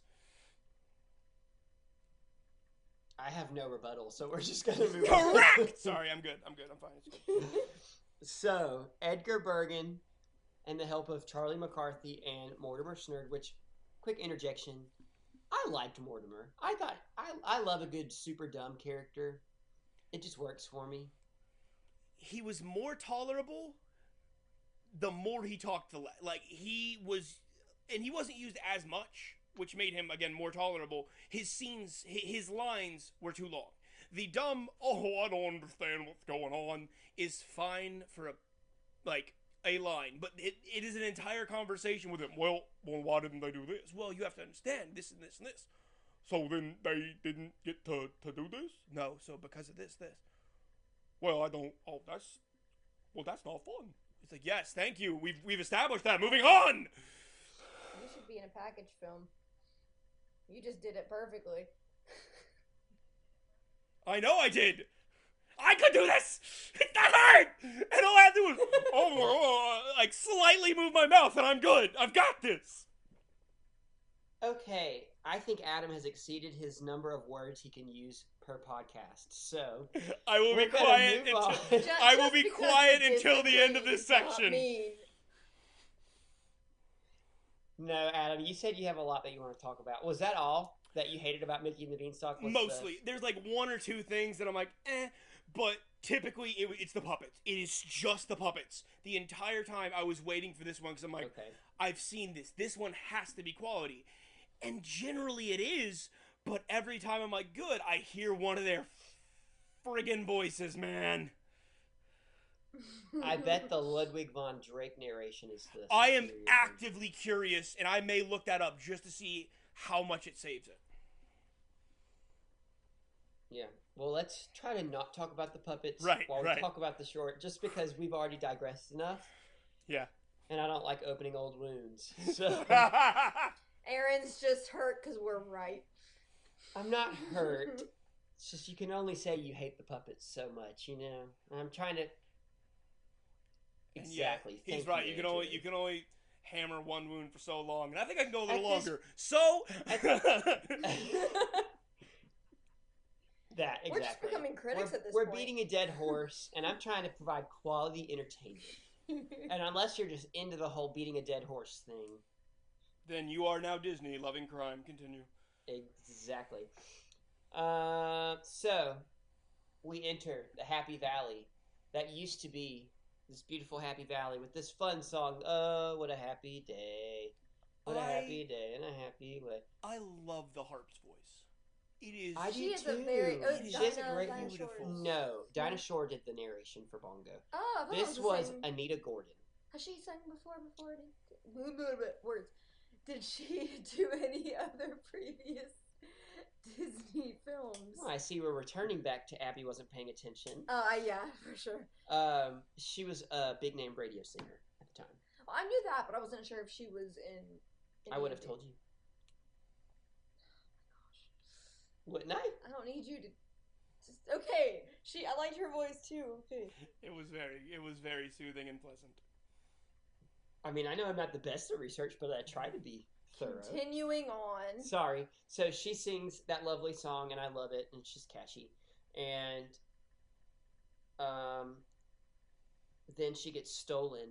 I have no rebuttal, so we're just gonna move on. Correct! Sorry, I'm good. I'm fine. It's good. So, Edgar Bergen, and the help of Charlie McCarthy and Mortimer Snerd, which, quick interjection, I liked Mortimer. I love a good super dumb character. It just works for me. He was more tolerable the more he talked, he wasn't used as much, which made him, again, more tolerable. His lines were too long. The dumb, I don't understand what's going on, is fine for a line. But it is an entire conversation with him. Well, why didn't they do this? Well, you have to understand this and this and this. So then they didn't get to do this? No, so because of this. Well, that's not fun. It's like, yes, thank you. We've established that. Moving on! You should be in a package film. You just did it perfectly. I know I did. I could do this. That hurt. And all I had to do was, slightly move my mouth, and I'm good. I've got this. Okay, I think Adam has exceeded his number of words he can use per podcast. So I will be we're gonna quiet. move on. I will be Just quiet because until the end of disagree this does not section. mean- No, Adam, you said you have a lot that you want to talk about. Was that all that you hated about Mickey and the Beanstalk? Mostly. There's one or two things that I'm like, but typically it's the puppets. It is just the puppets. The entire time I was waiting for this one because I'm like, Okay. I've seen this. This one has to be quality. And generally it is, but every time I'm like, good, I hear one of their friggin' voices, man. I bet the Ludwig von Drake narration is the I am superior one. actively curious, and I may look that up just to see how much it saves it. Yeah. Well, let's try to not talk about the puppets Right. we talk about the short, just because we've already digressed enough. Yeah. And I don't like opening old wounds. So Aaron's just hurt because we're right. I'm not hurt. It's just you can only say you hate the puppets so much, you know? And I'm trying to... And yeah, Exactly. he's Thank right. you, You Andrew. can only hammer one wound for so long, and I think I can go a little At this, longer. So at, that We're just exactly. becoming critics at this We're point. beating a dead horse, and I'm trying to provide quality entertainment. And unless you're just into the whole beating a dead horse thing, then you are now Disney loving crime. Continue. exactly. So we enter the Happy Valley that used to be this beautiful Happy Valley with this fun song. Oh, what a happy day! What a happy day and a happy way. I love the harp's voice. It is. I She do is too. a very. It She has a Dinah great Dinosaur. beautiful. No, Dinah Shore did the narration for Bongo. Oh, I thought This it was the same. Anita Gordon. Has she sung before? Words. Did she do any other previous Disney films? Oh, I see we're returning back to Abby wasn't paying attention. Yeah, for sure. She was a big name radio singer at the time. Well, I knew that, but I wasn't sure if she was in. I would have told you. Wouldn't I? I don't need you to. Just okay. I liked her voice too. Okay. It was very soothing and pleasant. I mean, I know I'm not the best at research, but I try to be thorough. Continuing on. Sorry. So she sings that lovely song, and I love it, and she's catchy. And then she gets stolen.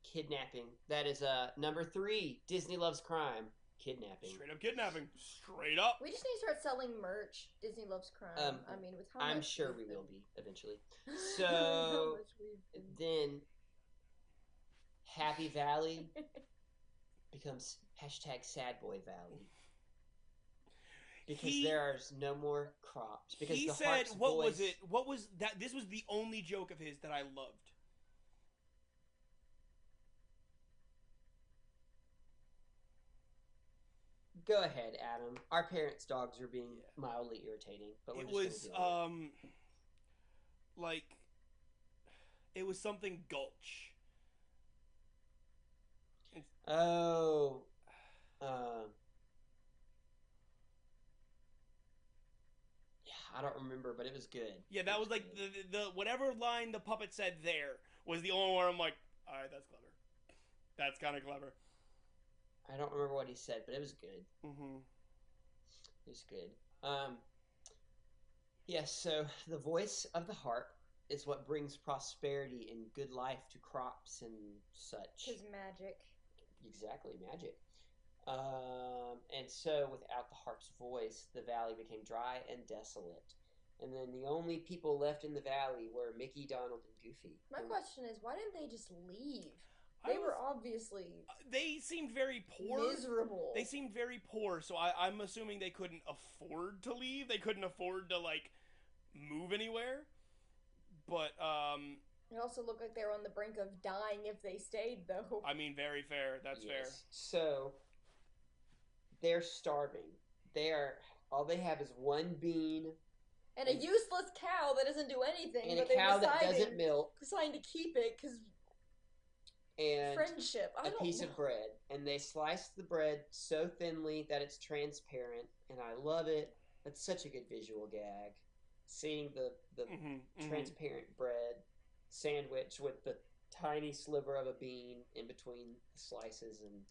Kidnapping. That is number 3. Disney loves crime. Kidnapping. Straight up kidnapping. Straight up. We just need to start selling merch. Disney loves crime. I mean, with how I'm much sure we've we will been- be eventually. How So much we've been- then Happy Valley becomes hashtag Sad Boy Valley. Because there's no more crops. Because He the said, harp's "What voice, was it? What was that? This was the only joke of his that I loved." Go ahead, Adam. Our parents' dogs are being mildly irritating, but we're It just was gonna deal with like it was something gulch. it. Oh, yeah, I don't remember, but it was good. Yeah, that was like the whatever line the puppet said there was the only one I'm like, all right, that's clever. That's kind of clever. I don't remember what he said, but it was good. Mm-hmm. It was good. Yes, so the voice of the harp is what brings prosperity and good life to crops and such. His magic. Exactly, magic. And so without the harp's voice, the valley became dry and desolate. And then the only people left in the valley were Mickey, Donald, and Goofy. My question is, why didn't they just leave? They were obviously They seemed very poor. miserable. They seemed very poor, so I'm assuming they couldn't afford to leave. They couldn't afford to like move anywhere. But It also looked like they were on the brink of dying if they stayed, though. I mean, very fair. That's fair. So they're starving. All they have is one bean And a useless cow that doesn't do anything. and but a cow that doesn't milk deciding to keep it because and friendship. I a don't piece know. of bread. And they slice the bread so thinly that it's transparent, and I love it. It's such a good visual gag. Seeing the transparent bread sandwich with the tiny sliver of a bean in between the slices, and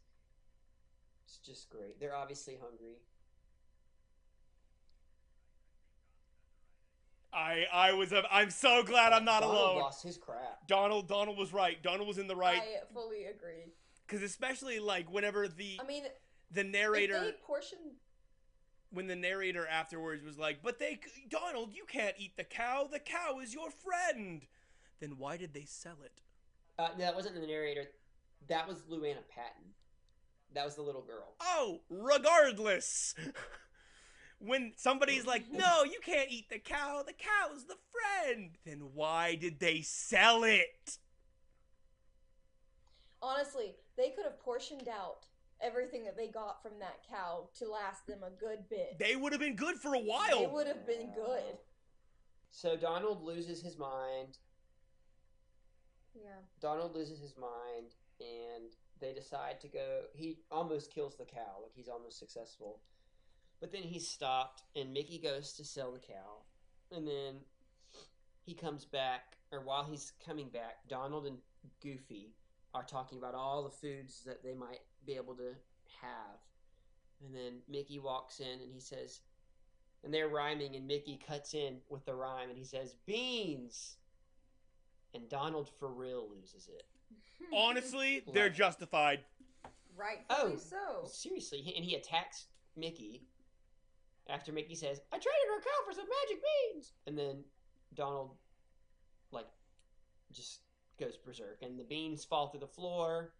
it's just great. They're obviously hungry. I'm so glad I'm not Donald alone. lost his crap. Donald was right. Donald was in the right. I fully agree. Because especially like whenever the narrator. narrator, If they portion. when the narrator afterwards was like, "But Donald, you can't eat the cow. The cow is your friend." Then why did they sell it? No, that wasn't the narrator. That was Luanna Patton. That was the little girl. Oh, regardless. When somebody's like, "No, you can't eat the cow. The cow's the friend." Then why did they sell it? Honestly, they could have portioned out everything that they got from that cow to last them a good bit. They would have been good for a while. They would have been good. So Donald loses his mind. Yeah. Donald loses his mind, and they decide to go. He almost kills the cow. Like, he's almost successful. But then he's stopped, and Mickey goes to sell the cow. And then he comes back, or while he's coming back, Donald and Goofy are talking about all the foods that they might be able to have. And then Mickey walks in and he says, and they're rhyming, and Mickey cuts in with the rhyme and he says, beans! And Donald for real loses it. Honestly, they're justified. Rightfully so. Seriously. And he attacks Mickey after Mickey says, I traded our cow for some magic beans! And then Donald, like, just goes berserk. And the beans fall through the floor,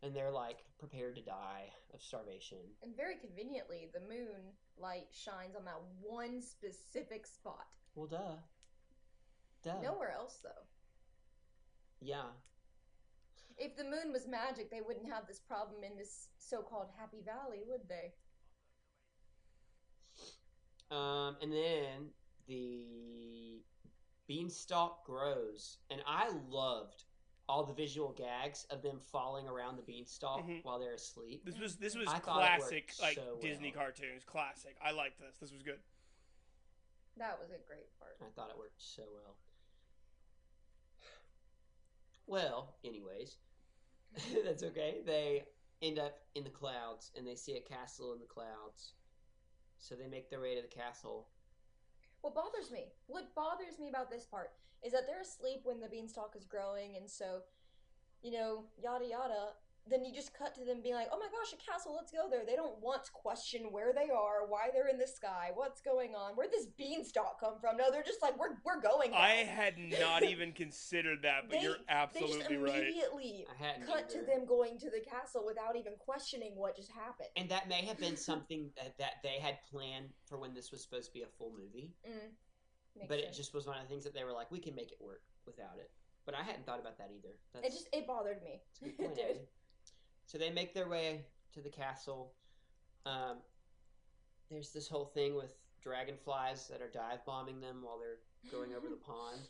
and they're, like, prepared to die of starvation. And very conveniently, the moon light shines on that one specific spot. Well, duh. Duh. Nowhere else, though. Yeah. If the moon was magic, they wouldn't have this problem in this so-called Happy Valley, would they? And then the beanstalk grows, and I loved all the visual gags of them falling around the beanstalk while they're asleep. This was I classic, like so Disney well. cartoons. Classic. I liked this. This was good. That was a great part. I thought it worked so well. Well, anyways, that's okay. They end up in the clouds, and they see a castle in the clouds. So they make their way to the castle. What bothers me about this part is that they're asleep when the beanstalk is growing, and so, yada yada. Then you just cut to them being like, oh my gosh, a castle, let's go there. They don't once question where they are, why they're in the sky, what's going on, where'd this beanstalk come from? No, they're just like, we're going now. I had not even considered that, but you're absolutely right. They just immediately cut to them going to the castle without even questioning what just happened. And that may have been something that they had planned for when this was supposed to be a full movie. But it just was one of the things that they were like, we can make it work without it. But I hadn't thought about that either. It bothered me. It did. So they make their way to the castle. There's this whole thing with dragonflies that are dive bombing them while they're going over the pond.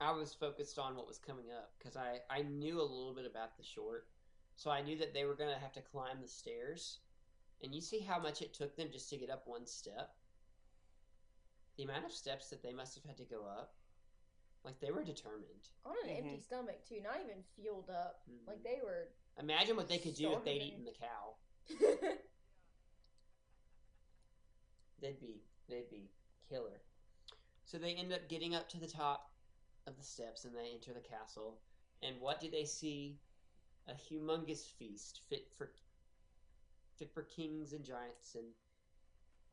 I was focused on what was coming up because I knew a little bit about the short. So I knew that they were going to have to climb the stairs. And you see how much it took them just to get up one step? The amount of steps that they must have had to go up. Like, they were determined. On an empty stomach, too. Not even fueled up. Like, they were... Imagine what they could do if they'd eaten the cow. They'd be killer. So they end up getting up to the top of the steps, and they enter the castle. And what do they see? A humongous feast fit for kings and giants. And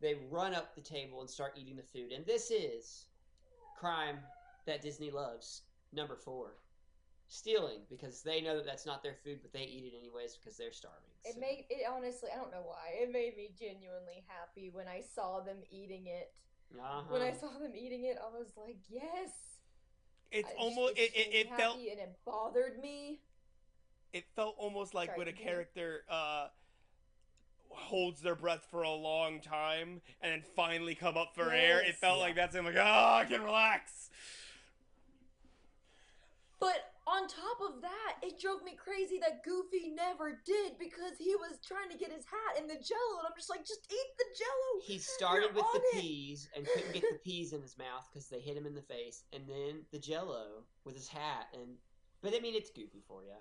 they run up the table and start eating the food. And this is crime that Disney loves. Number 4. Stealing, because they know that that's not their food, but they eat it anyways because they're starving. It honestly, I don't know why, it made me genuinely happy when I saw them eating it. When I saw them eating it, I was like, yes! It's almost, it felt... And it bothered me. It felt almost like when a character holds their breath for a long time and then finally come up for air. It felt like that's him, like, I can relax. But on top of that, it drove me crazy that Goofy never did because he was trying to get his hat in the Jell-O, and I'm just like, just eat the Jell-O. He started with the peas and couldn't get the peas in his mouth because they hit him in the face, and then the Jell-O with his hat, but I mean, it's Goofy for you.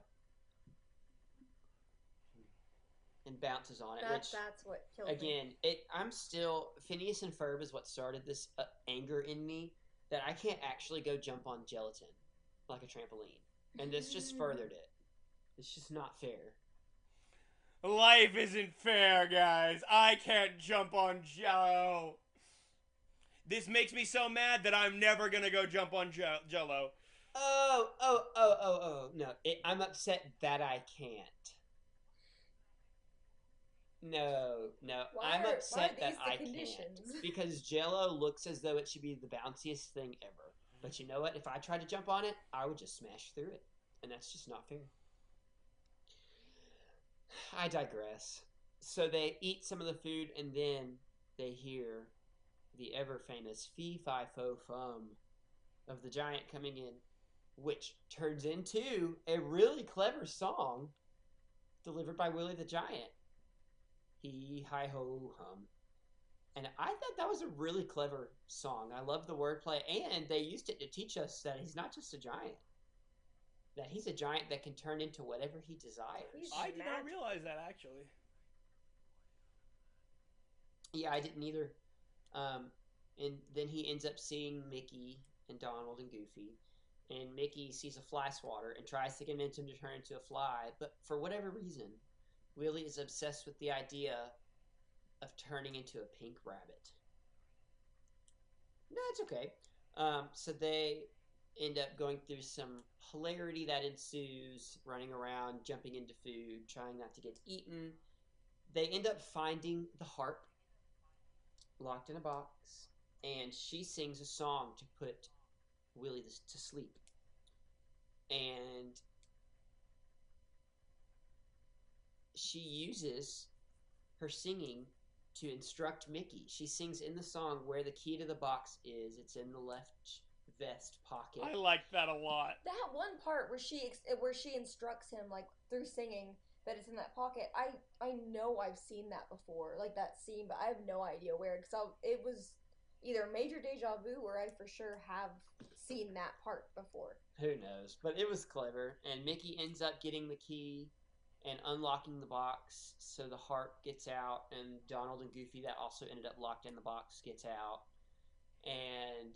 And bounces on it. That's what killed me. Again, I'm still... Phineas and Ferb is what started this anger in me that I can't actually go jump on gelatin like a trampoline. And this just furthered it. It's just not fair. Life isn't fair, guys. I can't jump on Jell-O. This makes me so mad that I'm never gonna go jump on Jell-O. Oh. No, I'm upset that I can't. No. I'm upset that I can't. Because Jell-O looks as though it should be the bounciest thing ever. But you know what? If I tried to jump on it, I would just smash through it. And that's just not fair. I digress. So they eat some of the food, and then they hear the ever-famous fee-fi-fo-fum of the giant coming in, which turns into a really clever song delivered by Willie the Giant. Hee-hi-ho-hum. And I thought that was a really clever song. I love the wordplay, and they used it to teach us that he's not just a giant. That he's a giant that can turn into whatever he desires. I did not realize that, actually. Yeah, I didn't either. And then he ends up seeing Mickey and Donald and Goofy. And Mickey sees a fly swatter and tries to convince him to turn into a fly. But for whatever reason, Willie is obsessed with the idea of turning into a pink rabbit. No, it's okay. So they end up going through some hilarity that ensues, running around, jumping into food, trying not to get eaten. They end up finding the harp locked in a box, and she sings a song to put Willie to sleep. And she uses her singing to instruct Mickey. She sings in the song where the key to the box is. It's in the left vest pocket. I like that a lot. That one part where she instructs him like through singing that it's in that pocket. I know I've seen that before, like that scene, but I have no idea where, because it was either major deja vu or I for sure have seen that part before. Who knows? But it was clever, and Mickey ends up getting the key and unlocking the box, so the harp gets out, and Donald and Goofy, that also ended up locked in the box, gets out, and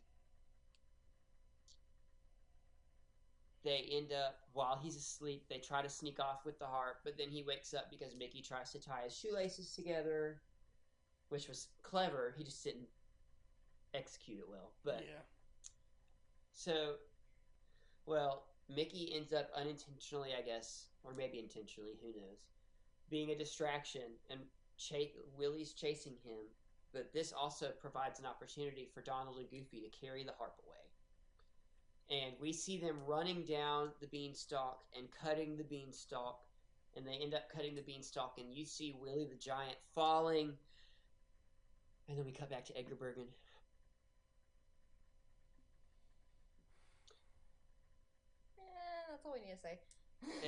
they end up, while he's asleep, they try to sneak off with the harp, but then he wakes up because Mickey tries to tie his shoelaces together, which was clever. He just didn't execute it well. But yeah. So, well, Mickey ends up unintentionally, I guess, or maybe intentionally, who knows, being a distraction, and Willie's chasing him, but this also provides an opportunity for Donald and Goofy to carry the harp away. And we see them running down the beanstalk and cutting the beanstalk, and they end up cutting the beanstalk, and you see Willie the Giant falling, and then we cut back to Edgar Bergen. That's all we need to say.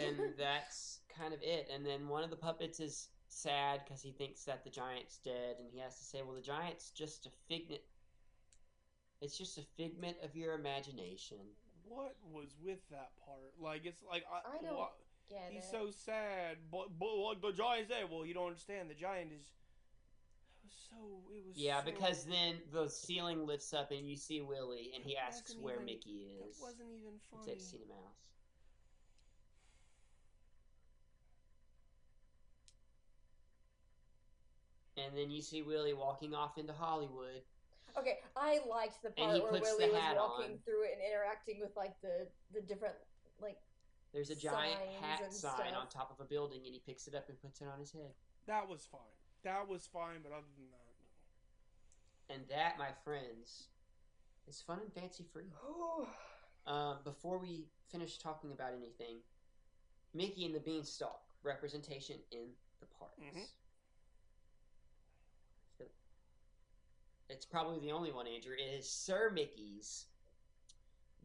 And that's kind of it. And then one of the puppets is sad because he thinks that the giant's dead, and he has to say, well, the giant's just a figment. It's just a figment of your imagination. What was with that part? Like, it's like I don't get he's it. so sad, but like the giant's there. Well, you don't understand. The giant is. It was. Yeah, so... because then the ceiling lifts up and you see Willie, and he asks where even, Mickey is. That wasn't even funny. Instead of seeing a mouse. And then you see Willie walking off into Hollywood. Okay, I liked the part where Willie was walking through it and interacting with like the different like. There's a giant hat sign stuff on top of a building, and he picks it up and puts it on his head. That was fine. That was fine, but other than that, no. And that, my friends, is fun and fancy free. Before we finish talking about anything, Mickey and the Beanstalk representation in the parks. Mm-hmm. It's probably the only one, Andrew. It is Sir Mickey's,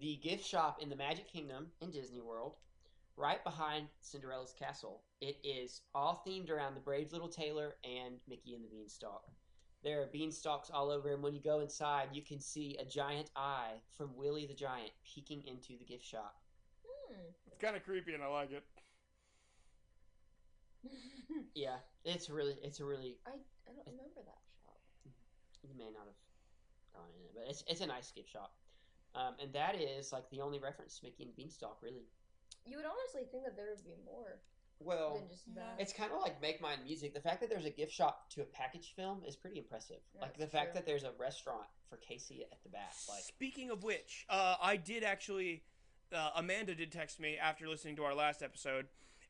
the gift shop in the Magic Kingdom in Disney World, right behind Cinderella's castle. It is all themed around the brave little tailor and Mickey and the Beanstalk. There are beanstalks all over, and when you go inside, you can see a giant eye from Willie the Giant peeking into the gift shop. It's kind of creepy, and I like it. Yeah, it's a really. I don't remember that shop. You may not have gone in it, but it's a nice gift shop, and that is like the only reference to Mickey and Beanstalk, really. You would honestly think that there would be more. Well, than just that. It's kind of like Make Mine Music. The fact that there's a gift shop to a package film is pretty impressive. Like the fact that there's a restaurant for Casey at the back. Like, speaking of which, I did actually. Amanda did text me after listening to our last episode,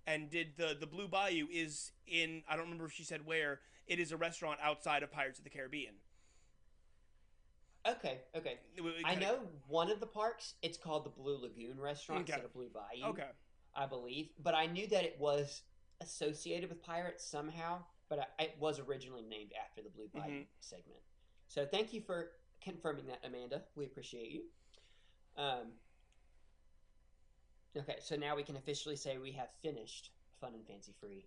and did the Blue Bayou is in. I don't remember if she said where. It is a restaurant outside of Pirates of the Caribbean. Okay. I know one of the parks, it's called the Blue Lagoon Restaurant instead of Blue Bayou. Okay. I believe. But I knew that it was associated with pirates somehow, but it was originally named after the Blue Bayou segment. So thank you for confirming that, Amanda. We appreciate you. Okay, so now we can officially say we have finished Fun and Fancy Free.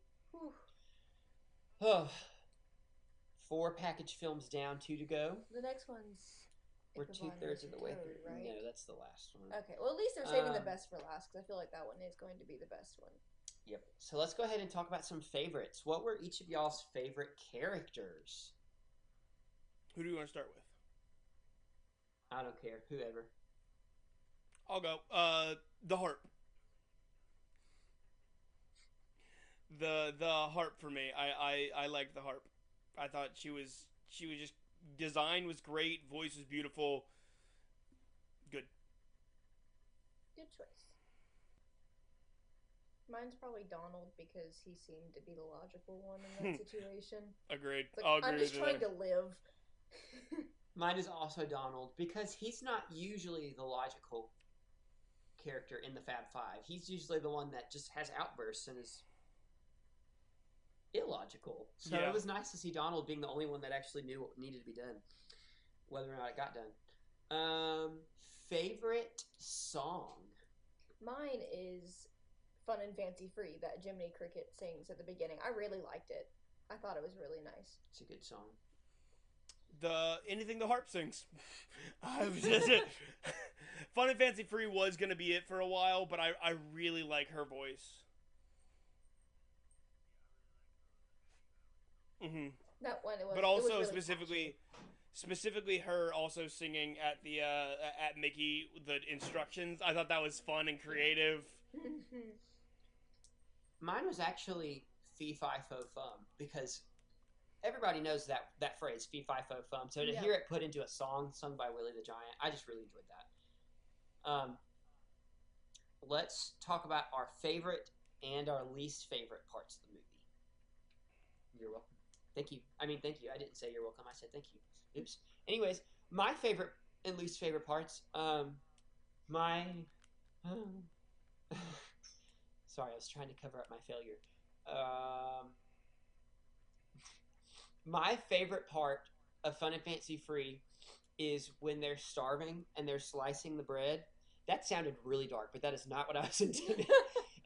Oh, 4 package films down, 2 to go. The next one's We're Ichabod and 2/3 of Mr. the way Toad, through. right? No, that's the last one. Okay, well, at least they're saving the Um, best for last, because I feel like that one is going to be the best one. Yep. So let's go ahead and talk about some favorites. What were each of y'all's favorite characters? Who do you want to start with? I don't care. Whoever. I'll go. The harp. The harp for me. I liked the harp. I thought she was just design was great, voice was beautiful. Good. Good choice. Mine's probably Donald because he seemed to be the logical one in that situation. Agreed. Like, I'll agree I'm just with you trying there. to live. Mine is also Donald because he's not usually the logical character in the Fab Five. He's usually the one that just has outbursts and is illogical. So Yeah. it was nice to see Donald being the only one that actually knew what needed to be done, whether or not it got done. Favorite song? Mine is Fun and Fancy Free, that Jiminy Cricket sings at the beginning. I really liked it. I thought it was really nice. It's a good song. Anything the harp sings. I was just Fun and Fancy Free was gonna be it for a while, but I really like her voice. Mm-hmm. That one, it was. But it was also really specifically her also singing at the at Mickey the instructions. I thought that was fun and creative. catchy. Mine was actually Fee Fi Fo Fum because everybody knows that phrase, Fee Fi Fo Fum. So to Yeah. hear it put into a song sung by Willie the Giant, I just really enjoyed that. Let's talk about our favorite and our least favorite parts of the movie. You're welcome. Thank you. Thank you. I didn't say you're welcome. I said thank you. Oops. Anyways, my favorite and least favorite parts. My. Sorry, I was trying to cover up my failure. My favorite part of Fun and Fancy Free is when they're starving and they're slicing the bread. That sounded really dark, but that is not what I was intending.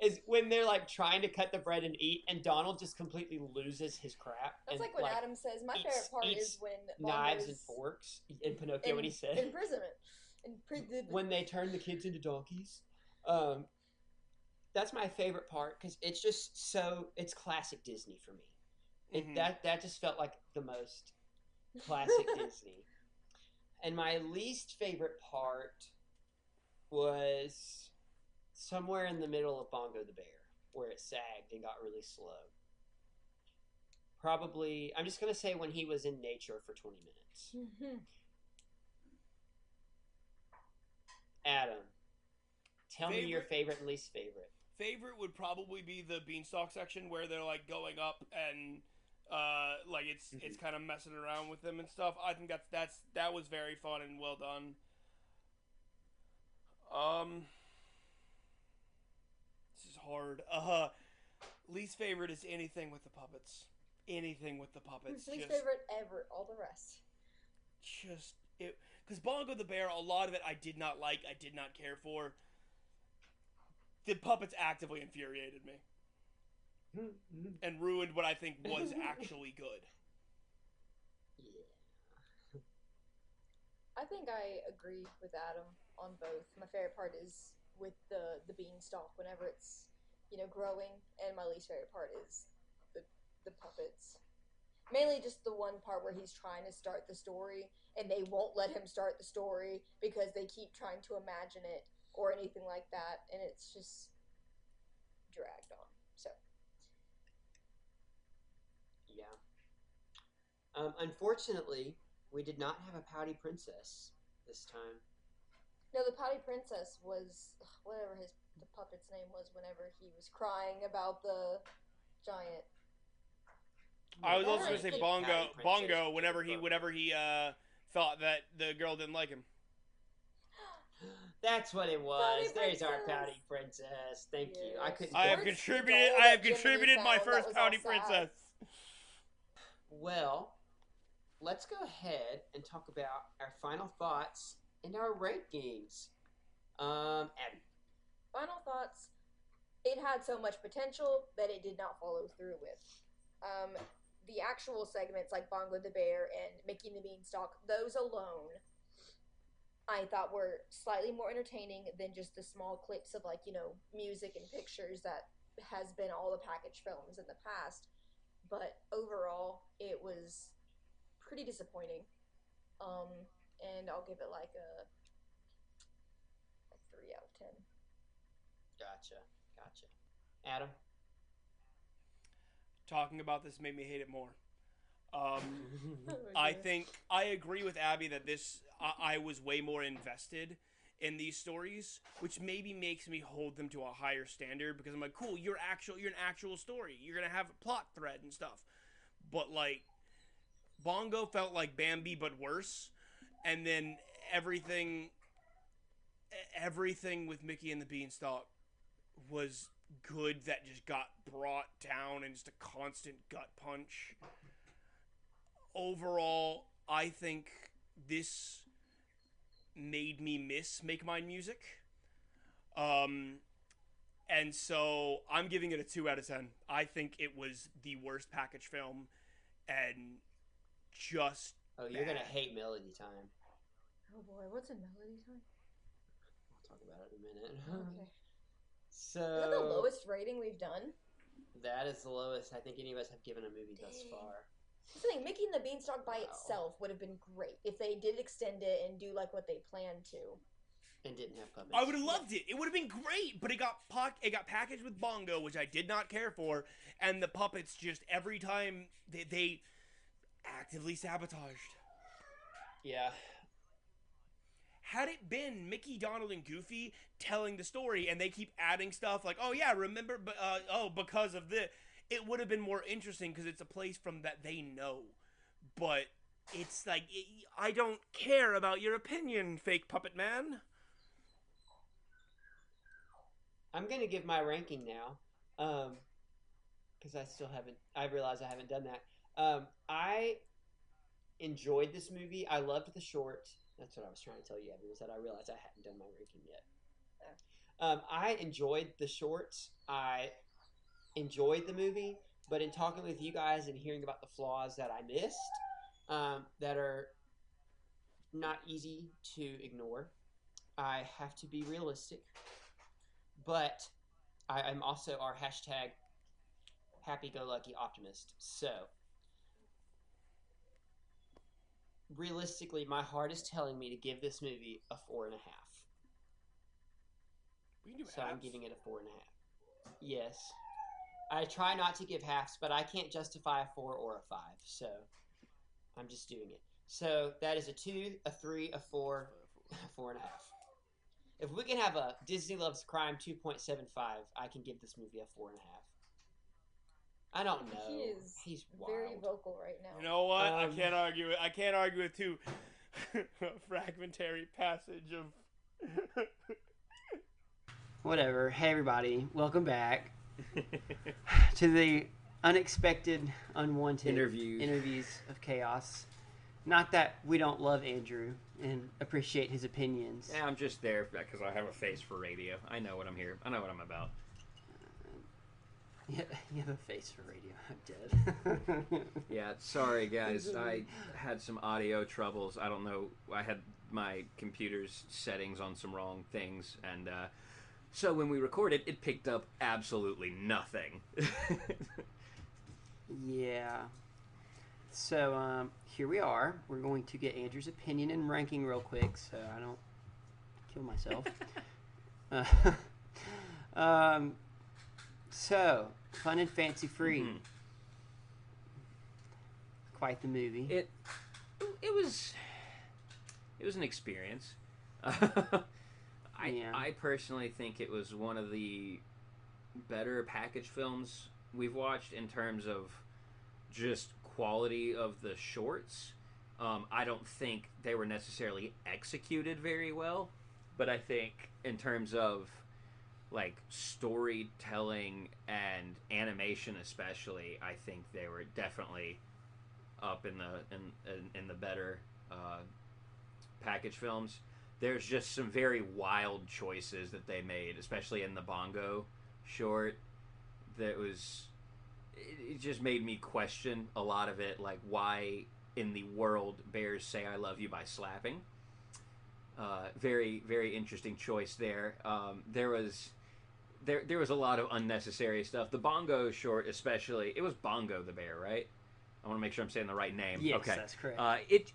Is when they're like trying to cut the bread and eat, and Donald just completely loses his crap. That's and, like what Adam says. My favorite part is when knives and Bongo's forks in Pinocchio. When he said imprisonment. when they turn the kids into donkeys. That's my favorite part because it's just it's classic Disney for me. Mhm. That just felt like the most classic Disney. And my least favorite part was somewhere in the middle of Bongo the Bear, where it sagged and got really slow. Probably, I'm just going to say when he was in nature for 20 minutes. Adam, tell me your favorite and least favorite. Favorite would probably be the beanstalk section where they're like going up and like it's kind of messing around with them and stuff. I think that was very fun and well done. This is hard. Least favorite is anything with the puppets. Anything with the puppets. Least favorite ever. All the rest. Just it because Bongo the Bear, a lot of it I did not like. I did not care for. The puppets actively infuriated me and ruined what I think was actually good. Yeah. I think I agree with Adam on both. My favorite part is with the beanstalk whenever it's growing, and my least favorite part is the puppets. Mainly just the one part where he's trying to start the story and they won't let him start the story because they keep trying to imagine it or anything like that, and it's just dragged on. So Yeah. Unfortunately, we did not have a pouty princess this time. no, the Pouty Princess was whatever the puppet's name was whenever he was crying about the giant. I was also Pouty going to say Princess. Bongo. Whenever he thought that the girl didn't like him. That's what it was. Pouty There's our Princess. pouty princess. Thank you. I Yes. couldn't. I have Where's the contributed. doll I have that Jiminy contributed my found that first was all pouty sad? princess. Well, let's go ahead and talk about our final thoughts and our rankings. Abby. Final thoughts. It had so much potential that it did not follow through with. the actual segments like Bongo the Bear and Mickey and the Beanstalk, those alone I thought were slightly more entertaining than just the small clips of like, music and pictures that has been all the package films in the past. But overall, it was pretty disappointing. Um, and I'll give it like a 3 out of 10. Gotcha. Adam? Talking about this made me hate it more. Um, Oh, I dear. think I agree with Abby that I was way more invested in these stories, which maybe makes me hold them to a higher standard because I'm like, cool, you're an actual story. You're gonna have a plot thread and stuff. But like, Bongo felt like Bambi but worse, and then everything everything with Mickey and the Beanstalk was good that just got brought down and just a constant gut punch. Overall, I think this made me miss Make Mine Music. Um, and so I'm giving it a 2 out of 10. I think it was the worst package film and just Oh, you're bad. gonna hate Melody Time. Oh boy, what's in Melody Time? We'll talk about it in a minute. Okay. So Is that the lowest rating we've done? that is the lowest I think any of us have given a movie thus Dang. far. That's the thing, Mickey and the Beanstalk by Wow. itself would have been great if they did extend it and do like what they planned to. And didn't have puppets. I would have loved it. It would have been great, but it got packaged with Bongo, which I did not care for, and the puppets just every time they actively sabotaged. Yeah. Had it been Mickey, Donald, and Goofy telling the story, and they keep adding stuff like, "Oh yeah, remember? But because of this," it would have been more interesting because it's a place from that they know. But it's like I don't care about your opinion, fake puppet man. I'm gonna give my ranking now, because I still haven't. I realize I haven't done that. I enjoyed this movie. I loved the short. That's what I was trying to tell you, Abby, was that I realized I hadn't done my ranking yet. I enjoyed the shorts. I enjoyed the movie, but in talking with you guys and hearing about the flaws that I missed, that are not easy to ignore, I have to be realistic. But I'm also our hashtag happy-go-lucky optimist. So, realistically, my heart is telling me to give this movie a 4.5. We can do So I'm halves. giving it a 4.5. Yes. I try not to give halves, but I can't justify a 4 or a 5. So I'm just doing it. So that is a 2, a 3, a 4, a 4.5. If we can have a Disney Loves Crime 2.75, I can give this movie a 4.5. I don't know. He is He's very wild. vocal right now. You know what? I Um, can't argue it. I can't argue it too. Fragmentary passage of. Whatever. Hey, everybody. Welcome back to the unexpected, unwanted interviews of chaos. Not that we don't love Andrew and appreciate his opinions. Yeah, I'm just there because I have a face for radio. I know what I'm here. I know what I'm about. Yeah, you have a face for radio. I'm dead. Yeah, sorry guys. I had some audio troubles. I don't know. I had my computer's settings on some wrong things, and so when we recorded, it picked up absolutely nothing. Yeah. So here we are. We're going to get Andrew's opinion and ranking real quick, so I don't kill myself. So Fun and Fancy Free. Mhm. Quite the movie. It was an experience. Yeah. I personally think it was one of the better package films we've watched in terms of just quality of the shorts. I don't think they were necessarily executed very well, but I think in terms of like storytelling and animation especially, I think they were definitely up in the better package films. There's just some very wild choices that they made, especially in the Bongo short. That was it just made me question a lot of it, like why in the world bears say "I love you" by slapping. Very very interesting choice there. There was a lot of unnecessary stuff. The Bongo short, especially, it was Bongo the bear, right? I want to make sure I'm saying the right name. Yes, okay. that's correct.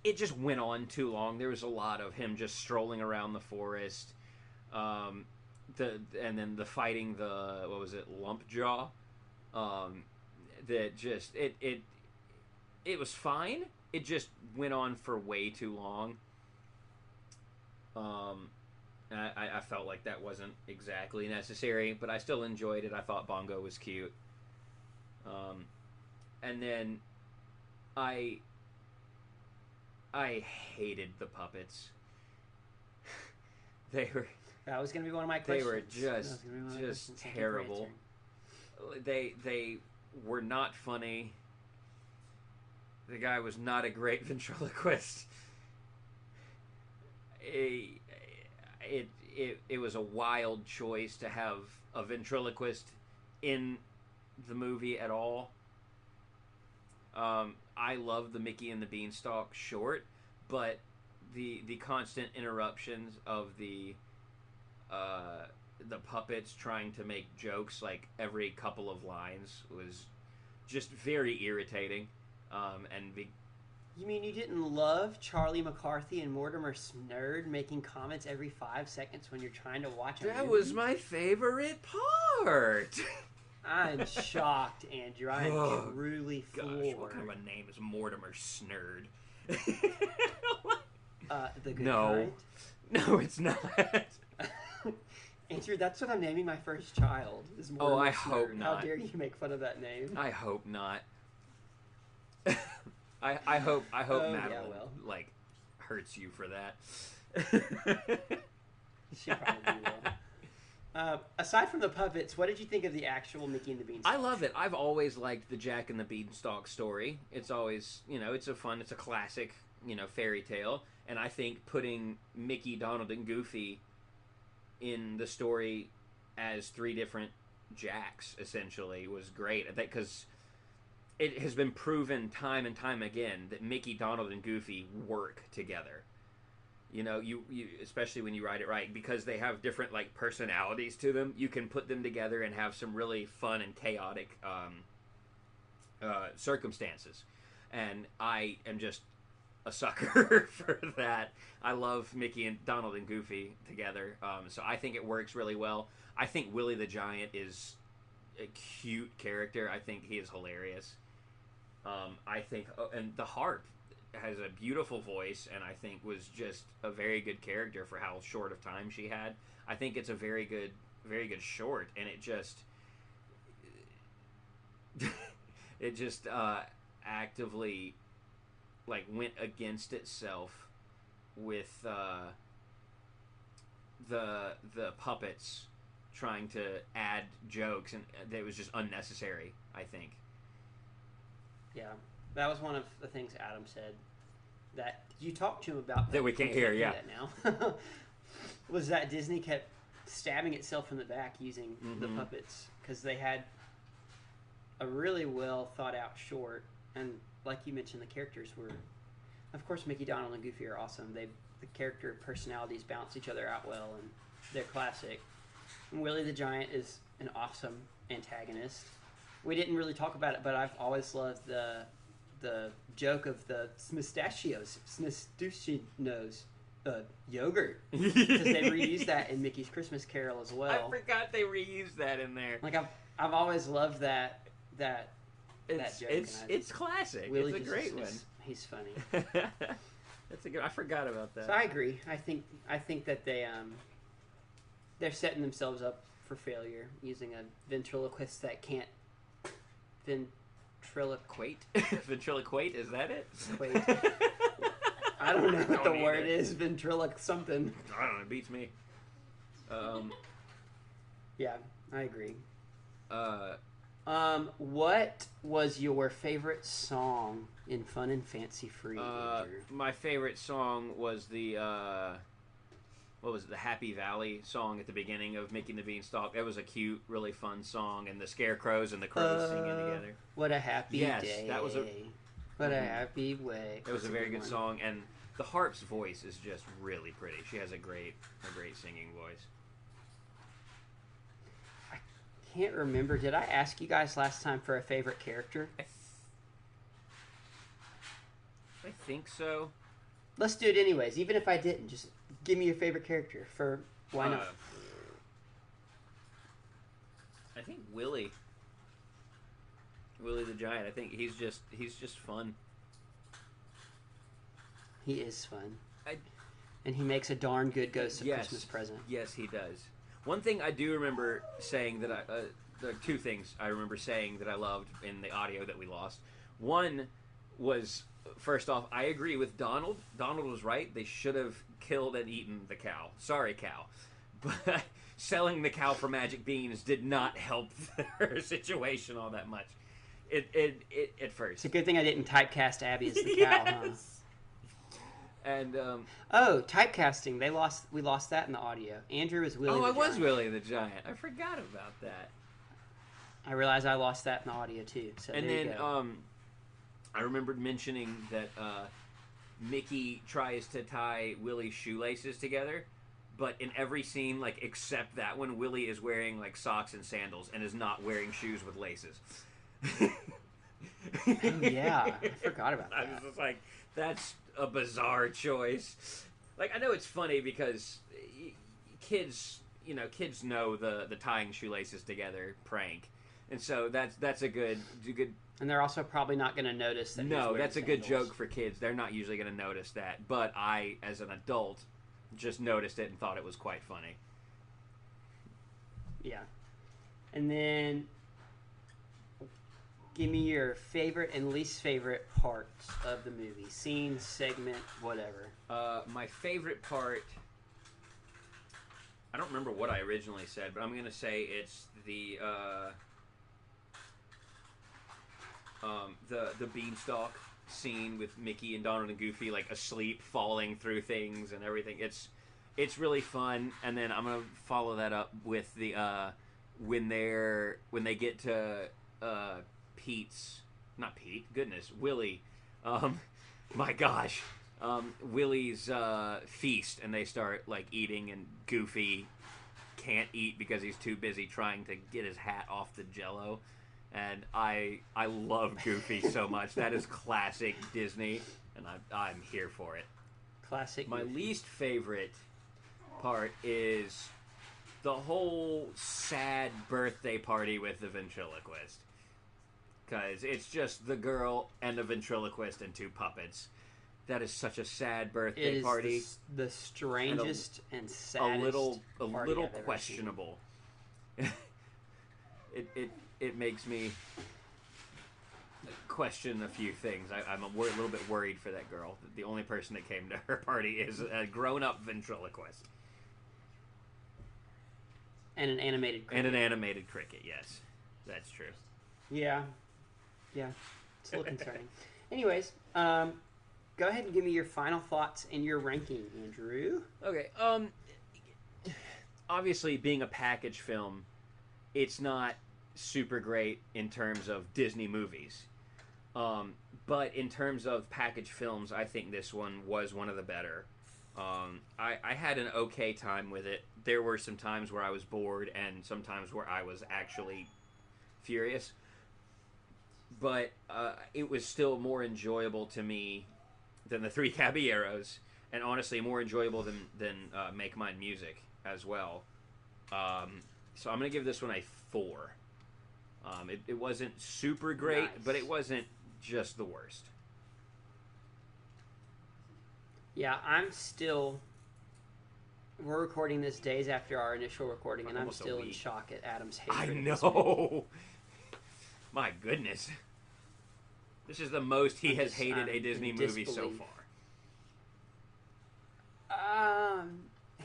It just went on too long. There was a lot of him just strolling around the forest. And then the fighting the what was it, Lumpjaw? That just it was fine. It just went on for way too long. I felt like that wasn't exactly necessary, but I still enjoyed it. I thought Bongo was cute. And then I hated the puppets. They were That was going to be one of my they questions. were just terrible. They were not funny. The guy was not a great ventriloquist. It was a wild choice to have a ventriloquist in the movie at all. I love the Mickey and the Beanstalk short, but the constant interruptions of the puppets trying to make jokes like every couple of lines was just very irritating. You mean you didn't love Charlie McCarthy and Mortimer Snerd making comments every 5 seconds when you're trying to watch a movie? That was my favorite part. I'm shocked, Andrew. I am truly floored. Gosh, what kind of a name is Mortimer Snerd? The good No. kind. No, it's not. Andrew, that's what I'm naming my first child. Is Oh, Mortimer I hope Snerd. not. How dare you make fun of that name? I hope not. I hope Oh, yeah, Madeline well. like hurts you for that. She probably will. Aside from the puppets, what did you think of the actual Mickey and the Beanstalk? I love it. I've always liked the Jack and the Beanstalk story. It's always, it's a classic, fairy tale. And I think putting Mickey, Donald, and Goofy in the story as 3 different Jacks, essentially, was great. Because it has been proven time and time again that Mickey, Donald, and Goofy work together. You especially when you write it right, because they have different like personalities to them. You can put them together and have some really fun and chaotic circumstances. And I am just a sucker for that. I love Mickey and Donald and Goofy together. So I think it works really well. I think Willie the Giant is a cute character. I think he is hilarious. I think, and the harp has a beautiful voice, and I think was just a very good character for how short of time she had. I think it's a very good short, and it just actively like went against itself with the puppets trying to add jokes, and it was just unnecessary, I think. Yeah, that was one of the things Adam said that you talked to him about. That we can't hear, yeah. That now was that Disney kept stabbing itself in the back using the puppets because they had a really well thought out short, and like you mentioned, the characters were, of course, Mickey, Donald, and Goofy are awesome. The character personalities balance each other out well, and they're classic. And Willie the Giant is an awesome antagonist. We didn't really talk about it, but I've always loved the joke of the smistachios, yogurt, because they reused that in Mickey's Christmas Carol as well. I forgot they reused that in there. Like I've always loved that joke. It's classic. Willie it's a great one. He's funny. That's a good. I forgot about that. So I agree. I think that they're setting themselves up for failure using a ventriloquist that can't ventriloquate. Ventriloquate, is that it? I don't know what the word is. Ventriloque something. I don't know. It beats me. Yeah, I agree. What was your favorite song in Fun and Fancy Free? My favorite song was the what was it, the Happy Valley song at the beginning of Mickey and the Beanstalk. That was a cute, really fun song, and the scarecrows and the crows singing together. What a happy day. That was a what a happy way. It was a very good song, and the harp's voice is just really pretty. She has a great singing voice. I can't remember. Did I ask you guys last time for a favorite character? I think so. Let's do it anyways. Even if I didn't, just give me your favorite character. For why not? I think Willie the Giant. I think he's just fun. He is fun. And he makes a darn good Ghost of Christmas Present. Yes, he does. One thing I do remember saying that there are two things I remember saying that I loved in the audio that we lost. One was, first off, I agree with Donald. Donald was right. They should have killed and eaten the cow. Sorry, cow. But selling the cow for magic beans did not help their situation all that much. It at first. It's a good thing I didn't typecast Abby as the cow, huh? And typecasting. We lost that in the audio. Andrew is Willie the Giant. I was Willie the Giant. I forgot about that. I realized I lost that in the audio too. So and there then you go. I remembered mentioning that Mickey tries to tie Willie's shoelaces together, but in every scene, like except that one, Willie is wearing like socks and sandals and is not wearing shoes with laces. Oh, yeah, I forgot about that. I was just like, that's a bizarre choice. Like, I know it's funny because kids know the tying shoelaces together prank, and so that's a good. And they're also probably not going to notice that. No, that's a good joke for kids. They're not usually going to notice that, but I, as an adult, just noticed it and thought it was quite funny. Yeah, and then. Give me your favorite and least favorite parts of the movie. Scene, segment, whatever. My favorite part... I don't remember what I originally said, but I'm going to say it's the beanstalk scene with Mickey and Donald and Goofy, like, asleep, falling through things and everything. It's really fun, and then I'm going to follow that up with the when they get to... Willie, my gosh, Willie's feast, and they start like eating, and Goofy can't eat because he's too busy trying to get his hat off the Jell-O, and I love Goofy so much. That is classic Disney, and I'm here for it. Classic. My least favorite part is the whole sad birthday party with the ventriloquist. Because it's just the girl and the ventriloquist and two puppets. That is such a sad birthday party. It is the strangest and saddest a little I've questionable. It makes me question a few things. I'm a little bit worried for that girl. The only person that came to her party is a grown-up ventriloquist. And an animated cricket. Yes. That's true. Yeah. Yeah, it's a little concerning. Anyways, go ahead and give me your final thoughts and your ranking, Andrew. Okay. Obviously, being a package film, it's not super great in terms of Disney movies. But in terms of package films, I think this one was one of the better. I had an okay time with it. There were some times where I was bored and some times where I was actually furious. But it was still more enjoyable to me than the Three Caballeros, and honestly more enjoyable than Make Mine Music as well. So I'm going to give this one a 4. It wasn't super great, Nice. But it wasn't just the worst. Yeah, we're recording this days after our initial recording, and I'm still in shock at Adam's hatred. I of this know! My goodness. This is the most he has hated a Disney movie so far.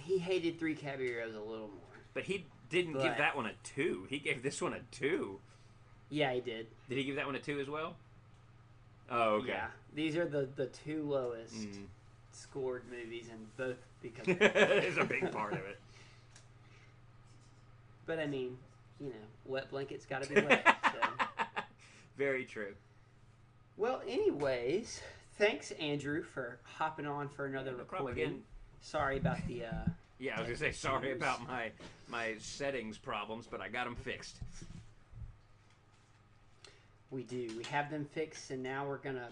He hated Three Caballeros a little more. But he didn't give that one a 2. He gave this one a 2. Yeah, he did. Did he give that one a 2 as well? Oh, okay. Yeah, these are the two lowest. scored movies, and both because of It's a big part of it. But I mean, wet blanket's got to be wet. So. Very true. Well, anyways, thanks, Andrew, for hopping on for another No problem. recording. Again. Sorry about the. Yeah, I was gonna say sorry about my settings problems, but I got them fixed. We do. We have them fixed, and now we're gonna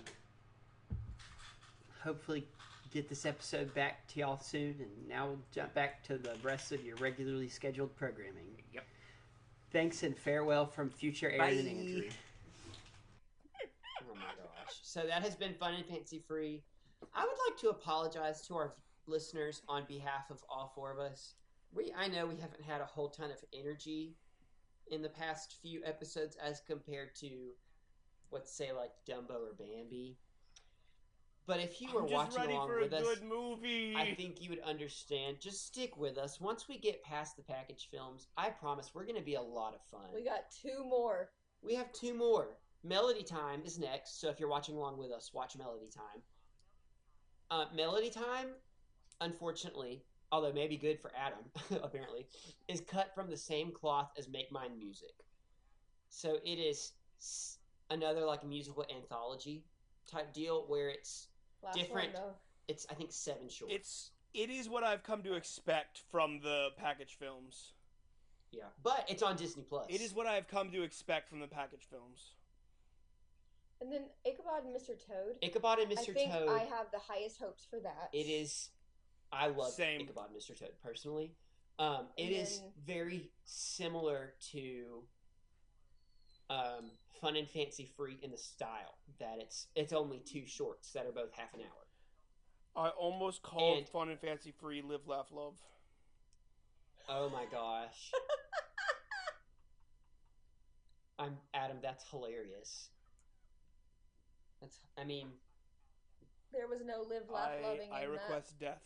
hopefully get this episode back to y'all soon. And now we'll jump back to the rest of your regularly scheduled programming. Yep. Thanks and farewell from future Aaron and Andrew. Oh my gosh. So that has been Fun and Fancy Free. I would like to apologize to our listeners on behalf of all four of us. I know we haven't had a whole ton of energy in the past few episodes as compared to, let's say, like Dumbo or Bambi. But if you were watching along with us, movie. I think you would understand. Just stick with us. Once we get past the package films, I promise we're going to be a lot of fun. We got 2 more. We have 2 more. Melody Time is next, so if you're watching along with us, watch Melody Time. Melody Time, unfortunately, although maybe good for Adam, apparently, is cut from the same cloth as Make Mine Music. So it is another like musical anthology type deal where it's Last different. One, though. It's, I think, 7 shorts. It is what I've come to expect from the package films. Yeah, but it's on Disney Plus. It is what I've come to expect from the package films. And then Ichabod and Mr. Toad. Ichabod and Mr. I think Toad. I have the highest hopes for that. It is. I love Same. Ichabod and Mr. Toad personally. It is very similar to Fun and Fancy Free in the style that it's only 2 shorts that are both half an hour. I almost called Fun and Fancy Free Live, Laugh, Love. Oh my gosh. Adam, that's hilarious. There was no live, laugh, loving I in request death.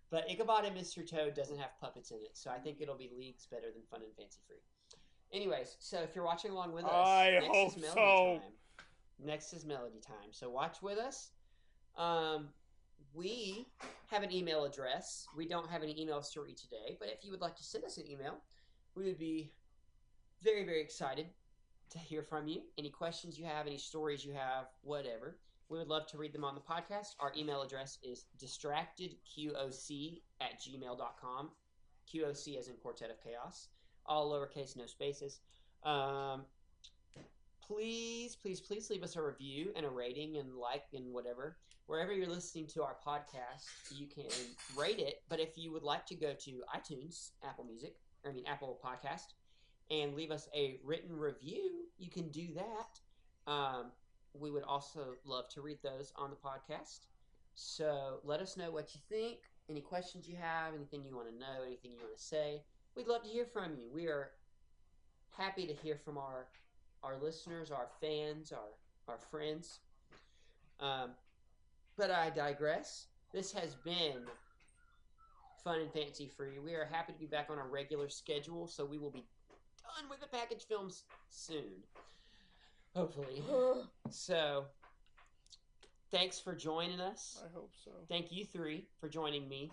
But Ichabod and Mr. Toad doesn't have puppets in it, so I think it'll be leagues better than Fun and Fancy Free. Anyways, so if you're watching along with us, next is Melody Time. Next is Melody Time. So watch with us. We have an email address. We don't have any emails to read today, but if you would like to send us an email, we would be very, very excited to hear from you. Any questions you have, any stories you have, whatever. We would love to read them on the podcast. Our email address is distractedqoc@gmail.com. QOC as in Quartet of Chaos. All lowercase, no spaces. Please, please, please leave us a review and a rating and like and whatever. Wherever you're listening to our podcast, you can rate it. But if you would like to go to iTunes, Apple Podcast, and leave us a written review, you can do that. We would also love to read those on the podcast. So let us know what you think, any questions you have, anything you want to know, anything you want to say. We'd love to hear from you. We are happy to hear from our listeners, our fans, our friends. But I digress. This has been Fun and Fancy Free. We are happy to be back on our regular schedule, so we will be done with the package films soon. Hopefully. So, thanks for joining us. I hope so. Thank you 3 for joining me.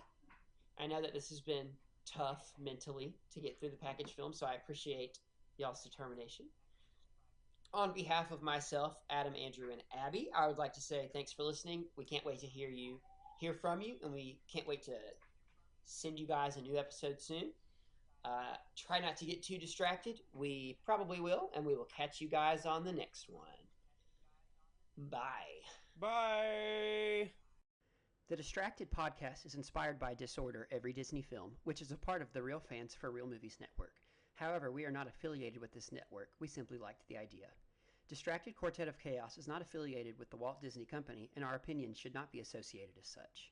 I know that this has been tough mentally to get through the package film, so I appreciate y'all's determination. On behalf of myself, Adam, Andrew, and Abby, I would like to say thanks for listening. We can't wait to hear from you, and we can't wait to send you guys a new episode soon. Try not to get too distracted. We probably will, and we will catch you guys on the next one. Bye. Bye. The Distracted Podcast is inspired by Disorder Every Disney Film, which is a part of the Real Fans for Real Movies Network. However, we are not affiliated with this network. We simply liked the idea. Distracted Quartet of Chaos is not affiliated with the Walt Disney Company, and our opinions should not be associated as such.